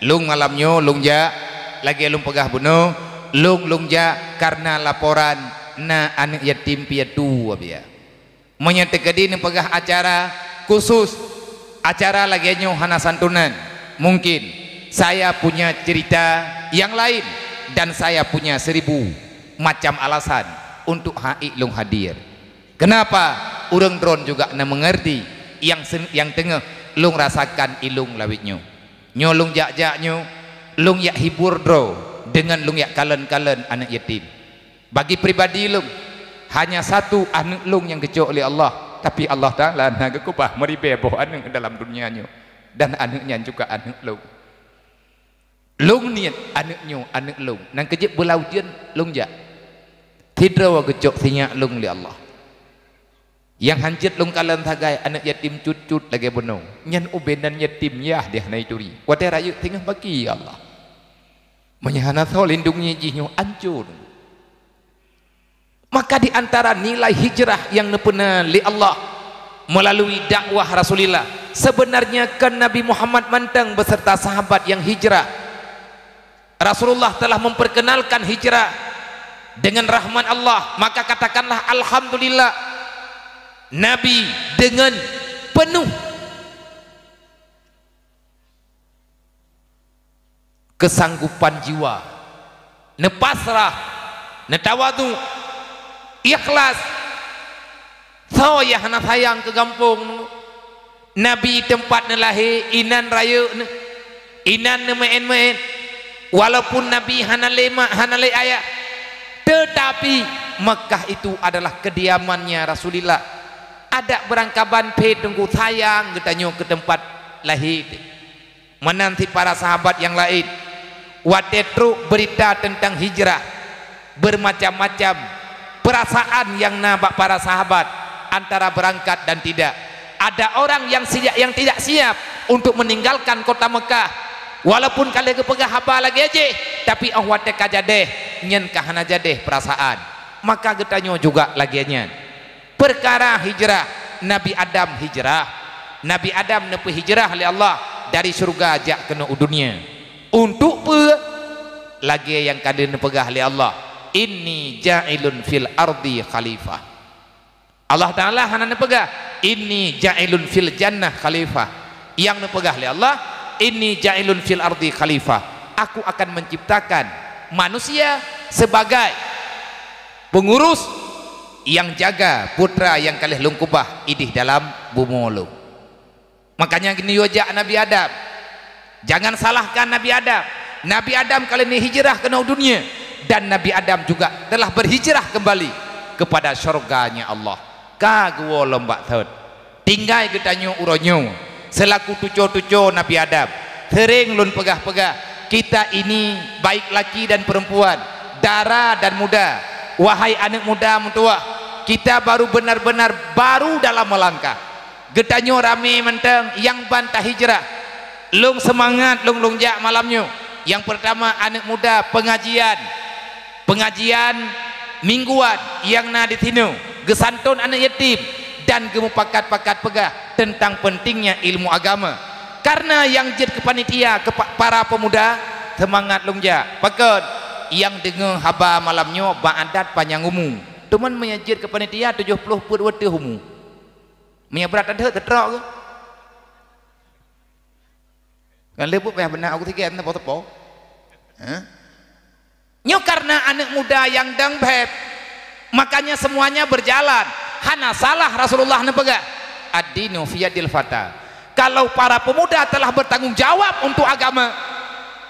Lung malamnyo lung ja lagi lung pegah bunuh lung ja karena laporan na anak yatim piatu abia. Menyata kedi ni pegah acara khusus acara lagi nyo hana santunan. Mungkin saya punya cerita yang lain dan saya punya 1000 macam alasan untuk lung hadir. Kenapa urang drone juga na mengerti yang tengah lung rasakan ilung lawitnyo lung jak-jaknyo lung yak hibur dro dengan lung yak kalen-kalen anak yatim. Bagi pribadi lung hanya satu anak lung yang kecok oleh Allah, tapi Allah Ta'ala naga kubah meribe boh anak dalam dunianya dan anaknya juga anak lung. Lung niat anaknya anak lung nang kejep belaujian lung jak tidra wa kecok sinyak lung li Allah. Yang hancit lung kalan tagai anak yatim cut-cut lagi benung nyan ubenan yatim yah dia na ituri wate rayu tengah bagi ya Allah menyahana so lindungi jinyo ancur. Maka di antara nilai hijrah yang nepena li Allah melalui dakwah Rasulullah sebenarnya kan Nabi Muhammad mantang beserta sahabat yang hijrah. Rasulullah telah memperkenalkan hijrah dengan rahmat Allah, maka katakanlah alhamdulillah Nabi dengan penuh kesanggupan jiwa, nepasrah, netawadu, ikhlas. So ya hana sayang ke kampung Nabi tempat nelahi inan raya inan nemain-main walaupun Nabi hana lema hana le ayat, tetapi Mekah itu adalah kediamannya Rasulullah. Ada berangkaban pe tunggu sayang getanyo ke tempat lahir menanti para sahabat yang lain. Watetru berita tentang hijrah bermacam-macam perasaan yang nampak para sahabat. antara berangkat dan tidak. Ada orang yang tidak siap untuk meninggalkan kota Mekah, walaupun kalian kepegah haba lagi aja, tapi awak teka jadeh nyen kahana jadeh perasaan, maka getanyo juga lagiannya perkara hijrah. Nabi Adam hijrah, Nabi Adam nepi hijrah oleh Allah dari surga ajak kena dunia untuk lagi yang kadang pegah oleh Allah, inni ja'ilun fil ardi khalifah. Allah Ta'ala hana nepegah inni ja'ilun fil jannah khalifah, yang nepegah oleh Allah inni ja'ilun fil ardi khalifah, aku akan menciptakan manusia sebagai pengurus yang jaga putra yang kalih lungkubah idih dalam bumulu. Makanya gini wajah Nabi Adam, jangan salahkan Nabi Adam. Nabi Adam kali ini hijrah ke dunia, dan Nabi Adam juga telah berhijrah kembali kepada surganya Allah. Kagwo lombak thot tinggal getanyo uronyo selaku tuco-tuco Nabi Adam sering lun pegah-pegah kita ini baik laki dan perempuan, dara dan muda. Wahai anak muda mentua, kita baru benar-benar baru dalam melangkah. Getanyo rame menteng yang bantah hijrah, lung semangat lung lungjak malamnya. Yang pertama anak muda pengajian mingguan yang na ditinu gesantun anak yatim, dan gemu pakat-pakat pegah tentang pentingnya ilmu agama. Karena yang jid kepanitia para pemuda semangat lungjak pakat yang dengar haba malamnya ba'adat panjang umum teman menyajid ke panitia 70 put wati humu menyeberat ada tertrok ke kan lebut payah benar aku tiga tepo-tepo nyo karena anak muda yang dang beb, makanya semuanya berjalan. Hana salah Rasulullah nepega ad-dinu fiyadil fata. Kalau para pemuda telah bertanggung jawab untuk agama,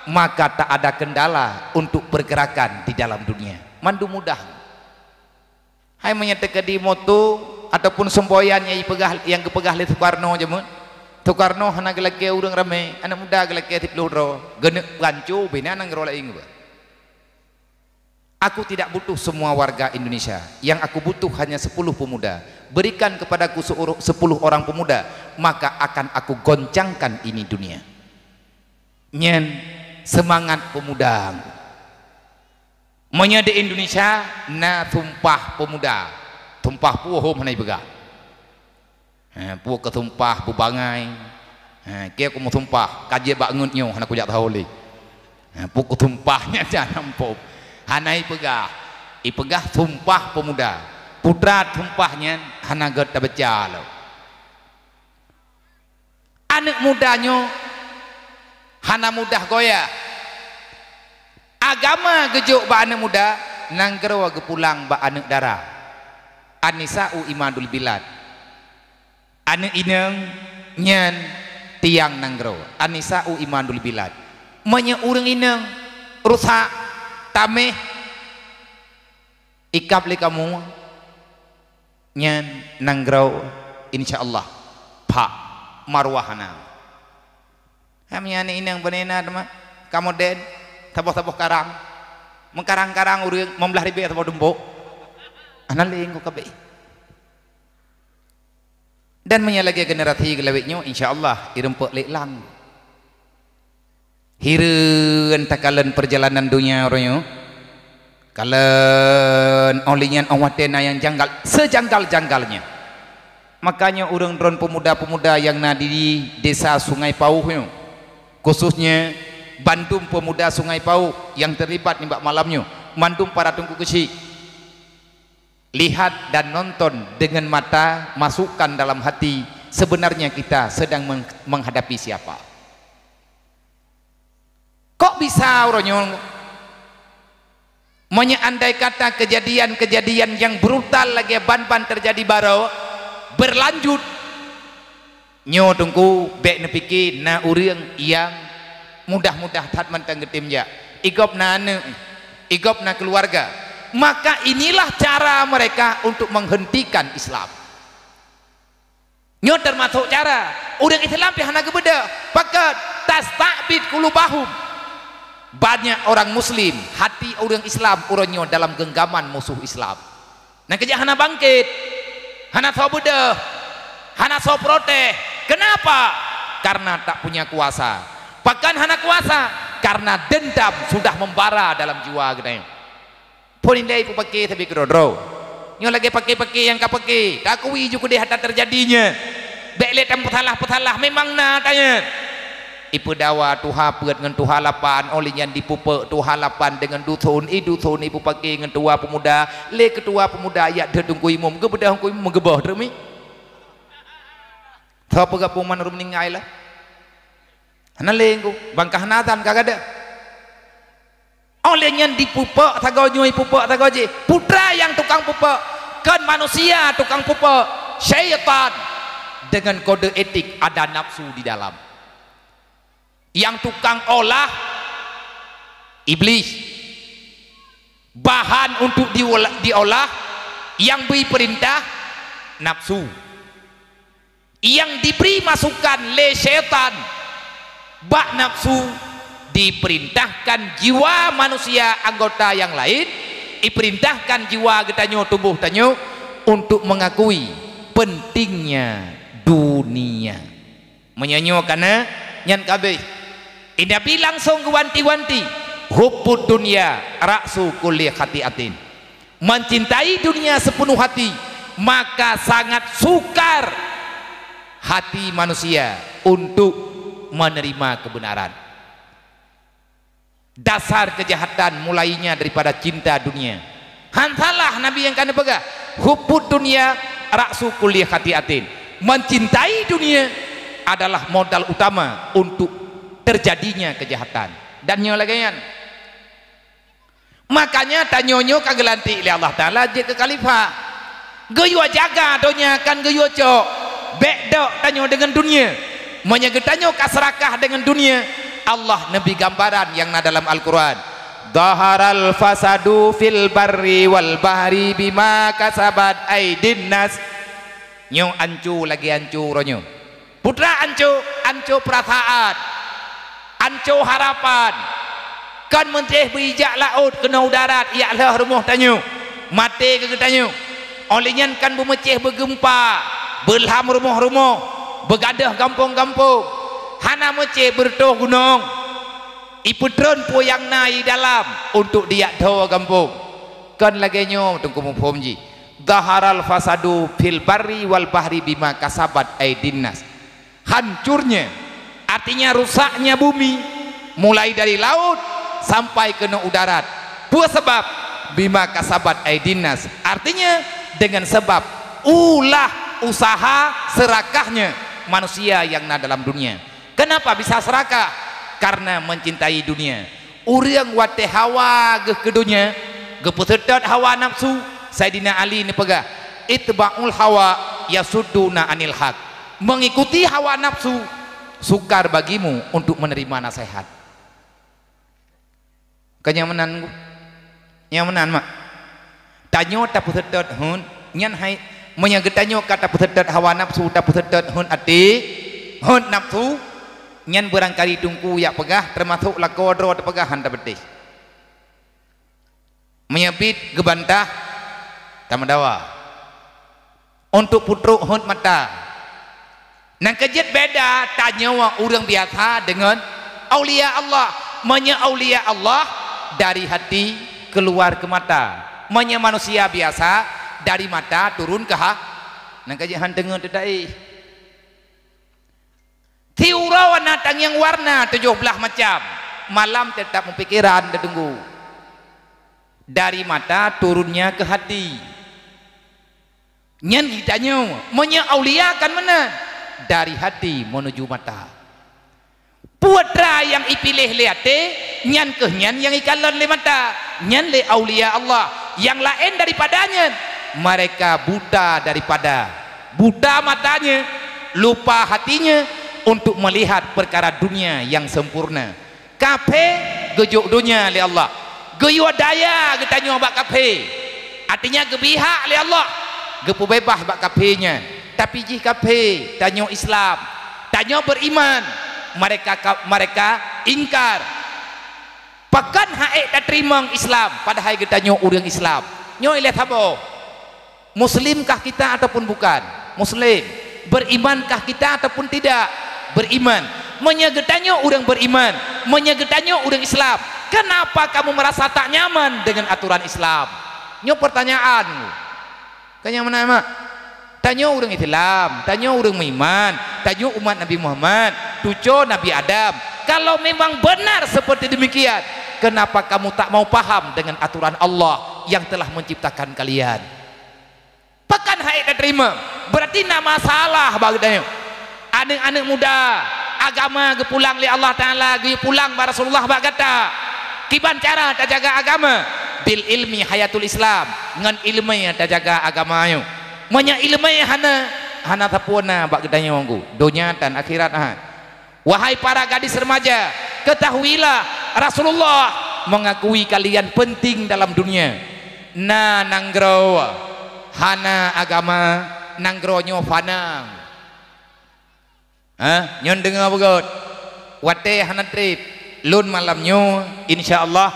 maka tak ada kendala untuk pergerakan di dalam dunia. Mandu mudah. Hai menyatakan di moto ataupun semboyan yang kepegah li Soekarno jamun. Soekarno hana gelake urang rame, anak muda gelake tipluro, genek gancu bina nang rola ing. Aku tidak butuh semua warga Indonesia, yang aku butuh hanya 10 pemuda. Berikan kepadaku 10 orang pemuda, maka akan aku goncangkan ini dunia. Nyen semangat pemuda menyede Indonesia na tumpah pemuda, tumpah puhum hanai bega puh ketumpah bubangai kia aku mau tumpah kaji bangunnya hana kujak tahu li puh ketumpahnya jangan pop hanai pegah ipegah tumpah pemuda putra tumpahnya hana gata baca lo anak mudanya hana mudah goyah agama gejuk ba anak muda nanggerwa gepulang ba anak darah anisa'u imadul bilad anak ineng nyen tiang nanggero anisa'u imadul bilad menya urang ineng rusak tameh ikap li kamu nyen nanggero insyaallah pak marwahana hamnya ni ineng benena teman kamu den taboh-taboh karang mengkarang-karang urang membelah ribe atau dembok analing ko kabe dan menyalagi generasi gelawitnya insyaallah irempek leklang hireun takalan perjalanan dunia orangnya kalen olinyan awatena yang janggal sejanggal-janggalnya. Makanya urang dron pemuda-pemuda yang nadi di desa Sungai Pauh khususnya Bandung pemuda Sungai Pauh yang terlibat nimbak malamnya mandum para tungku kesi lihat dan nonton dengan mata, masukkan dalam hati sebenarnya kita sedang menghadapi siapa. Kok bisa orangnya menyandai kata kejadian-kejadian yang brutal lagi ban-ban terjadi baru berlanjut nyo tungku bek nepiki na urang yang mudah-mudah tat mantang getimja igop na ane igop na keluarga, maka inilah cara mereka untuk menghentikan Islam. Nyo termasuk cara urang Islam pihana gebeda pakat tastabid kulubahum. Banyak orang muslim hati orang Islam uranyo dalam genggaman musuh Islam. Nah kejahana bangkit hana so beda, hana so protes. Kenapa? Karena tak punya kuasa. Bahkan hana kuasa karena dendam sudah membara dalam jiwa kita. Polindai pu pakai tapi kedodro. Nyo lagi pakai yang kau pakai. Takui juga di hata terjadinya. Beklet dan petalah memang na tanya. Ipu dawa tuha peut dengan tuha lapan olehnya dipupe tuha lapan dengan duthun ipu pakai dengan tua pemuda le ketua pemuda ya dedungku imum ke bedah ku imum gebah dermi tha pegapungan rum ningai lah hana lengku bangkah natan kagada olehnya dipupe tagojo ipupe tagoje putra yang tukang pupe kan manusia tukang pupe syaitan dengan kode etik ada nafsu di dalam. Yang tukang olah iblis, bahan untuk diolah yang beri perintah nafsu, yang diberi masukan le setan bak nafsu, diperintahkan jiwa manusia anggota yang lain, diperintahkan jiwa getanyo tubuh tanyo untuk mengakui pentingnya dunia menyanyo karena nyan kabeh. Nabi langsung wanti-wanti hubbud dunya ra'su kulli khati'atin, mencintai dunia sepenuh hati maka sangat sukar hati manusia untuk menerima kebenaran. Dasar kejahatan mulainya daripada cinta dunia. Hantalah Nabi yang kana pegah hubbud dunya ra'su kulli khati'atin, mencintai dunia adalah modal utama untuk terjadinya kejahatan. Dan nyolagayan makanya tanyonyo kagelanti oleh Allah Ta'ala je ke khalifah geyo jaga donya kan geyo cok bedok tanyo dengan dunia menyegetanyo kaserakah dengan dunia. Allah Nabi gambaran yang dalam Al-Quran dhaharal fasadu fil barri wal bahri bima kasabat aidin nas. Nyo ancu lagi ancu ronyo putra ancu perasaan anco harapan kan menteh berijak laut kena udarat ialah rumah tanyo mati ke tanyo olehnya kan bermeceh bergempa belham rumah-rumah begadah kampung-kampung hana meceh bertoh gunung iputron po yang naik dalam untuk dia tahu kampung kan lagi nyo tunggu mufhum ji dhaharal fasadu fil barri wal bahri bima kasabat aidin nas. Hancurnya artinya rusaknya bumi mulai dari laut sampai ke udarat buat sebab bima kasabat aidinas, artinya dengan sebab ulah usaha serakahnya manusia yang dalam dunia. Kenapa bisa serakah? Karena mencintai dunia. Urang wate hawa ke dunia gepusedot hawa nafsu. Sayyidina Ali ni pegah itba'ul hawa yasudduna anil haq, mengikuti hawa nafsu sukar bagimu untuk menerima nasihat. Kenyamanan nyamanan mak tanyo tapusedot hun nyan hai menyagetanyo kata pusedot hawa nafsu tapusedot hun ati hun nafsu nyan barangkali tungku ya pegah termasuk lakodro pegahan tabetih menyebit gebantah tamadawa untuk putruk hun mata. Nang kejet beda tanya orang biasa dengan aulia Allah. Manya aulia Allah dari hati keluar ke mata. Manya manusia biasa dari mata turun ke hati. Nang kejet handengan tedai. Tiura warna tang yang warna 17 macam. Malam tetap mempikiran tertunggu. Dari mata turunnya ke hati. Nyan ditanya, manya aulia kan mana? Dari hati menuju mata. Putra yang ipilih liate nyan kehnyan yang ikalon le mata nyan le aulia Allah yang lain daripadanya mereka buta daripada buta matanya lupa hatinya untuk melihat perkara dunia yang sempurna. Kafe gejuk dunia le Allah geyu daya getanyo bak kafe artinya gebihak le Allah gepu bebas bak kafenya. Tapi jika kafe tanyo Islam tanyo beriman mereka ingkar pakan haek tak terima Islam padahal kita nyo orang Islam nyo ilet habo Muslimkah kita ataupun bukan? Muslim. Berimankah kita ataupun tidak? Beriman. Menyegetannya orang beriman, menyegetannya orang Islam. Kenapa kamu merasa tak nyaman dengan aturan Islam? Nyo pertanyaan. Kanya mana mak? Tanya orang Islam, tanya orang beriman, tanya umat Nabi Muhammad, tujuh Nabi Adam. Kalau memang benar seperti demikian, kenapa kamu tak mau paham dengan aturan Allah yang telah menciptakan kalian? Pekan haid dan terima, berarti nak masalah bagusnya. Anak-anak muda, agama kepulang li Allah Ta'ala, kepulang ba Rasulullah bagata. Kiban cara tak jaga agama? Bil ilmi hayatul Islam, ngan ilmu tak jaga agama yo. Manya ilmu hana tapuna bagdanya wangku, dunia dan akhirat Wahai para gadis remaja, ketahuilah Rasulullah mengakui kalian penting dalam dunia. Na nanggro hana agama nanggronyo fanang. Nyon dengar begot. Wate hana trip lun malamnyo insyaallah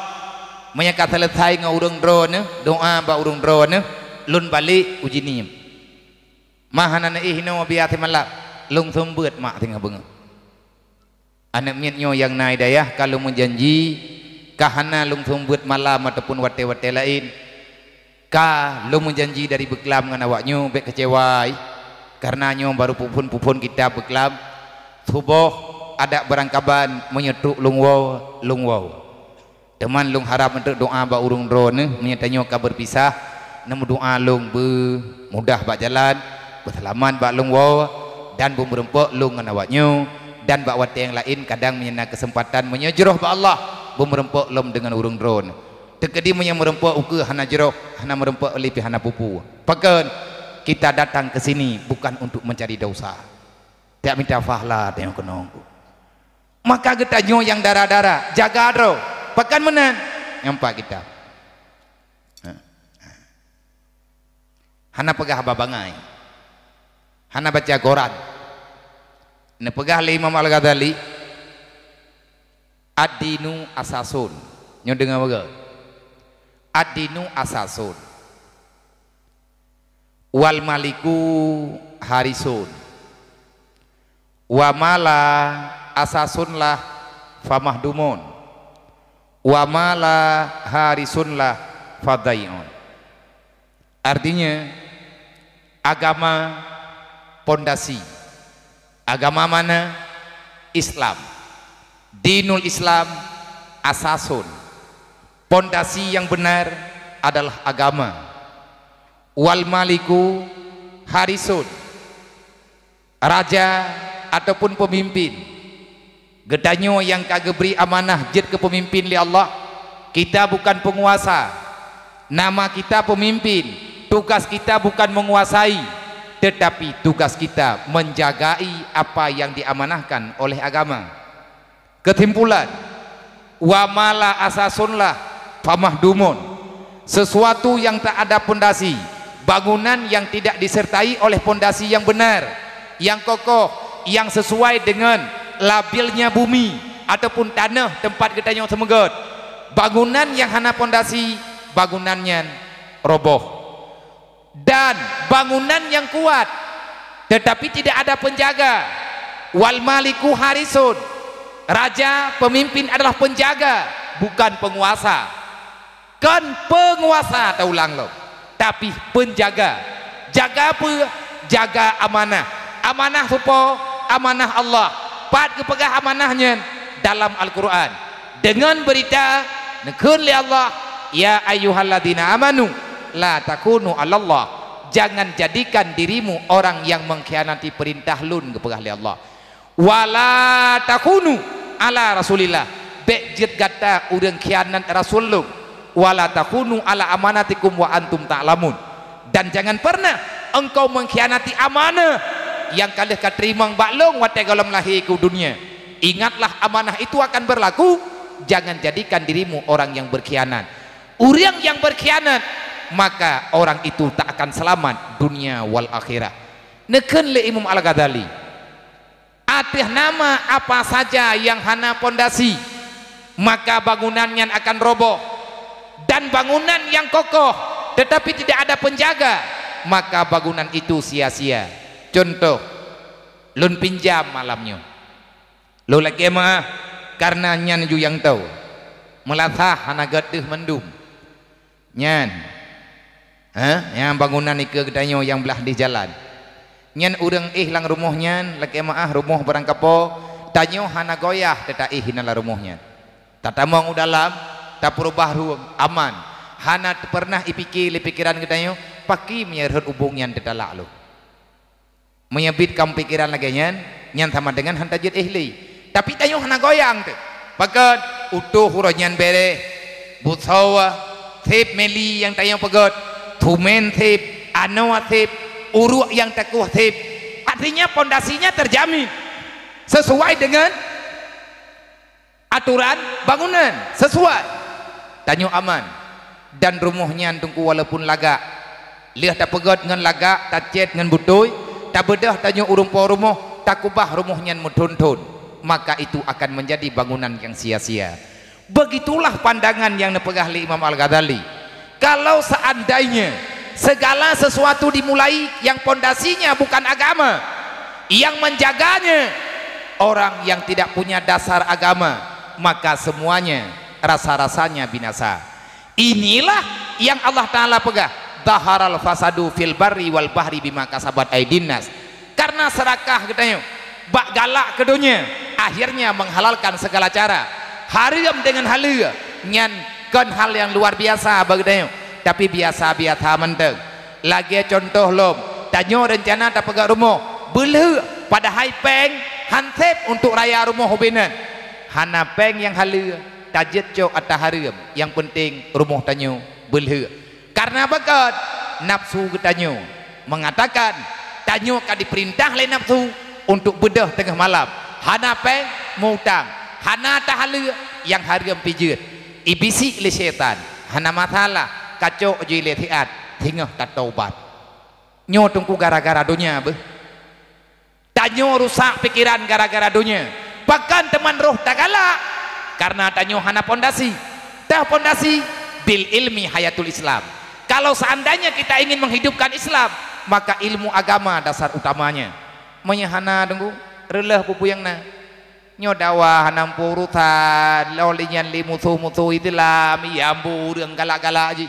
menyakat selesai ngau urang drone doa ba urang drone lun balik uji nim. Mahana ihno biati malap lung sumbeut mak tinggal benga. Anak miatnyo yang naik dayah kalau menjanji kahana lung sumbeut malam ataupun wate-wate lain ka lu menjanji dari beklam dengan awaknyo bek kecewai karena nyo baru pupun kita beklam subuh ada berangkaban menyetuk lung wow teman lung harap untuk doa ba urung drone menyatanyo ka berpisah namu doa lung mudah ba jalan berselamat ba lung wow dan bumerempok lung dengan awaknyo dan ba wate yang lain kadang menyena kesempatan menyejroh ba Allah bumerempok lum dengan urung drone tekedi merempok uke hana jeroh hana merempok lipi hana pupu pakan kita datang ke sini bukan untuk mencari dosa tak minta fahla tengok kenongku maka getanyo yang darah-darah jaga adro pakan menan nyampak kita hana pegah babangai hana baca Quran ne pegah li Imam Al-Ghazali ad-dinu asasun nyo dengar baga ad-dinu asasun wal maliku harisun wa mala asasun lah famahdumun wa mala harisun lah fadai'un. Artinya agama pondasi. Agama mana? Islam. Dinul Islam asasun. Pondasi yang benar adalah agama. Wal maliku harisun. Raja ataupun pemimpin. Gedanyo yang kagak beri amanah jet ke pemimpin li Allah. Kita bukan penguasa. Nama kita pemimpin. Tugas kita bukan menguasai, tetapi tugas kita menjagai apa yang diamanahkan oleh agama. Kesimpulan, wa mala asasunlah famahdumun. Sesuatu yang tak ada pondasi, bangunan yang tidak disertai oleh pondasi yang benar, yang kokoh, yang sesuai dengan labilnya bumi ataupun tanah tempat kita semegot. Bangunan yang hana pondasi, bangunannya roboh. Dan bangunan yang kuat tetapi tidak ada penjaga. Wal maliku harisun. Raja, pemimpin adalah penjaga, bukan penguasa. Kan penguasa tak ulang lo, tapi penjaga. Jaga apa? Jaga amanah. Amanah apa? Amanah Allah. Pat kepegah amanahnya dalam Al-Quran dengan berita nekun li Allah, ya ayyuhalladzina amanu la takunu 'alallah. Jangan jadikan dirimu orang yang mengkhianati perintah lun kepegah li Allah. Wala takunu ala rasulillah. Bejit gata urang khianat rasul lu. Wala takunu ala amanatikum wa antum ta'lamun. Dan jangan pernah engkau mengkhianati amanah yang kalian keterimang baklong wate galam lahir ke dunia. Ingatlah amanah itu akan berlaku. Jangan jadikan dirimu orang yang berkhianat. Orang yang berkhianat maka orang itu tak akan selamat dunia wal akhirah. Neken le Imam Al-Ghazali atih nama apa saja yang hana pondasi maka bangunannya akan roboh. Dan bangunan yang kokoh tetapi tidak ada penjaga maka bangunan itu sia-sia. Contoh, lun pinjam malamnya, lo lagi mah karena nyan ju yang tahu melatah hana getih mendum nyan, yang bangunan ike gedanyo yang belah di jalan nyan urang lang rumahnya lagi mah rumah barang kapo tanyo hana goyah teta hinala rumahnya tatamong dalam tak perubah ruang aman hana pernah ipikir pikiran gedanyo paki menyerhut hubungan teta lalu menyebit kam pikiran lagi nyan sama dengan hantajit ihli tapi tanyo hana goyang tu pakat utuh huranyan bere butsawa tip meli yang tanyo pakat tumen tip anoa tip uruk yang takuh tip artinya pondasinya terjamin sesuai dengan aturan bangunan sesuai tanyo aman dan rumahnya tungku walaupun lagak lihat tak pakat dengan lagak tak cet dengan butoi tak bedah tanyo urung po rumah tak kubah rumahnya muntun-tun maka itu akan menjadi bangunan yang sia-sia. Begitulah pandangan yang dipegah oleh Imam Al-Ghazali. Kalau seandainya segala sesuatu dimulai yang pondasinya bukan agama, yang menjaganya orang yang tidak punya dasar agama, maka semuanya rasa-rasanya binasa. Inilah yang Allah Ta'ala pegah, dhaharal fasadu fil barri wal bahri bima kasabat aydin nas. Karena serakah katanya bak galak ke dunia akhirnya menghalalkan segala cara haram dengan halal nyan kan hal yang luar biasa bagdanya tapi biasa-biasa menteng lagi contoh lom tanyo rencana tak pegak rumah belu pada hai peng hansep untuk raya rumah hubinan hana peng yang halal tajet cok atau haram yang penting rumah tanyo belu karena bakat nafsu tanyo mengatakan tanyo kan diperintah oleh nafsu untuk bedah tengah malam hana peng mutang hana tahala yang haram pijut ibisi le syaitan hana masalah kacau jile tiat tingah tak taubat nyo tungku gara-gara dunia be tanyo rusak pikiran gara-gara dunia bahkan teman roh tak galak karena tanyo hana pondasi dah pondasi bil ilmi hayatul Islam. Kalau seandainya kita ingin menghidupkan Islam maka ilmu agama dasar utamanya menyahana tunggu relah pupuyang na nyodawa hanam purutan lolinya li musuh-musuh itulah miyambu dengan galak-galak ji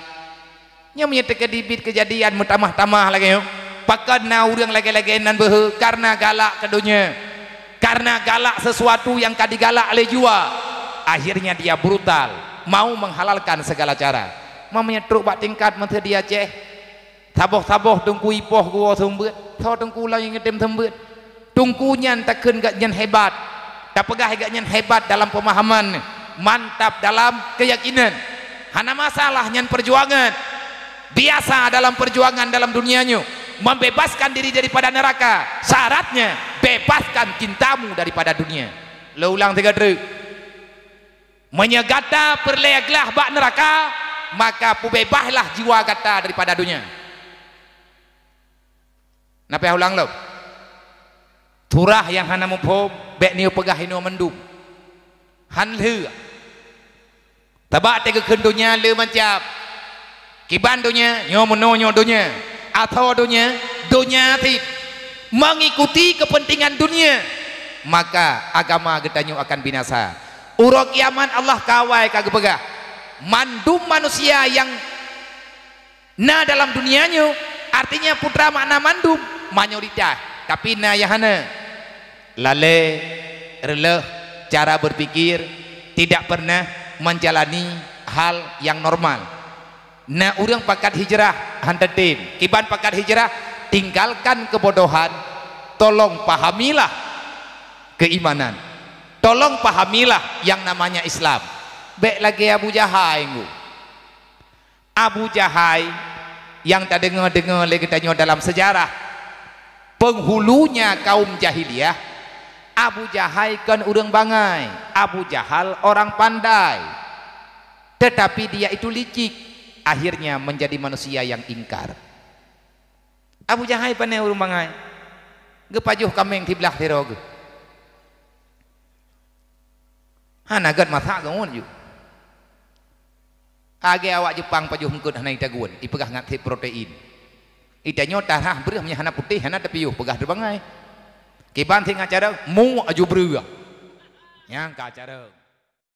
nya menyeteka dibit kejadian mutamah-tamah lagi yo pakan na urang lagi-lagi nan behe karena galak ke dunia karena galak sesuatu yang kadi galak oleh jua akhirnya dia brutal mau menghalalkan segala cara mamanya truk bak tingkat menteri dia ceh taboh-taboh tungku ipoh gua sumbeut tho tungku lah yang ngedem sumbeut tungkunya takkan gak nyan hebat tak pegah gak nyan hebat dalam pemahaman mantap dalam keyakinan hana masalah nyan perjuangan biasa dalam perjuangan dalam dunianya membebaskan diri daripada neraka syaratnya bebaskan cintamu daripada dunia lo ulang 3 truk menyegata perleglah bak neraka maka pubebahlah jiwa gata daripada dunia napa ulang lo turah yang hana mupom bek niu pegah inu mendum han leu tabak tega kendunya le macam kiban dunya nyo menonyo dunya atau dunya ti mengikuti kepentingan dunia maka agama getanyo akan binasa urok kiamat Allah kawai kagak pegah mandum manusia yang na dalam dunianya artinya putra makna mandum mayoritas tapi na yahana lale releh cara berpikir tidak pernah menjalani hal yang normal na urang pakat hijrah hantatin kiban pakat hijrah tinggalkan kebodohan tolong pahamilah keimanan tolong pahamilah yang namanya Islam baik lagi Abu Jahai Abu Jahai yang tak dengar-dengar lagi tanya dalam sejarah penghulunya kaum jahiliyah Abu Jahai kan urang bangai Abu Jahal orang pandai tetapi dia itu licik akhirnya menjadi manusia yang ingkar Abu Jahai pandai urang bangai gepajuh kameng tiblah tirog hanagat masa gaun ju age awak Jepang pajuh mengkut hanai tagun ipegah ngatip protein Idanyo tarah berah nya hana putih hana tepiuh pegah derbangai. Kiban ting acara mu aju berah. Yang ka acara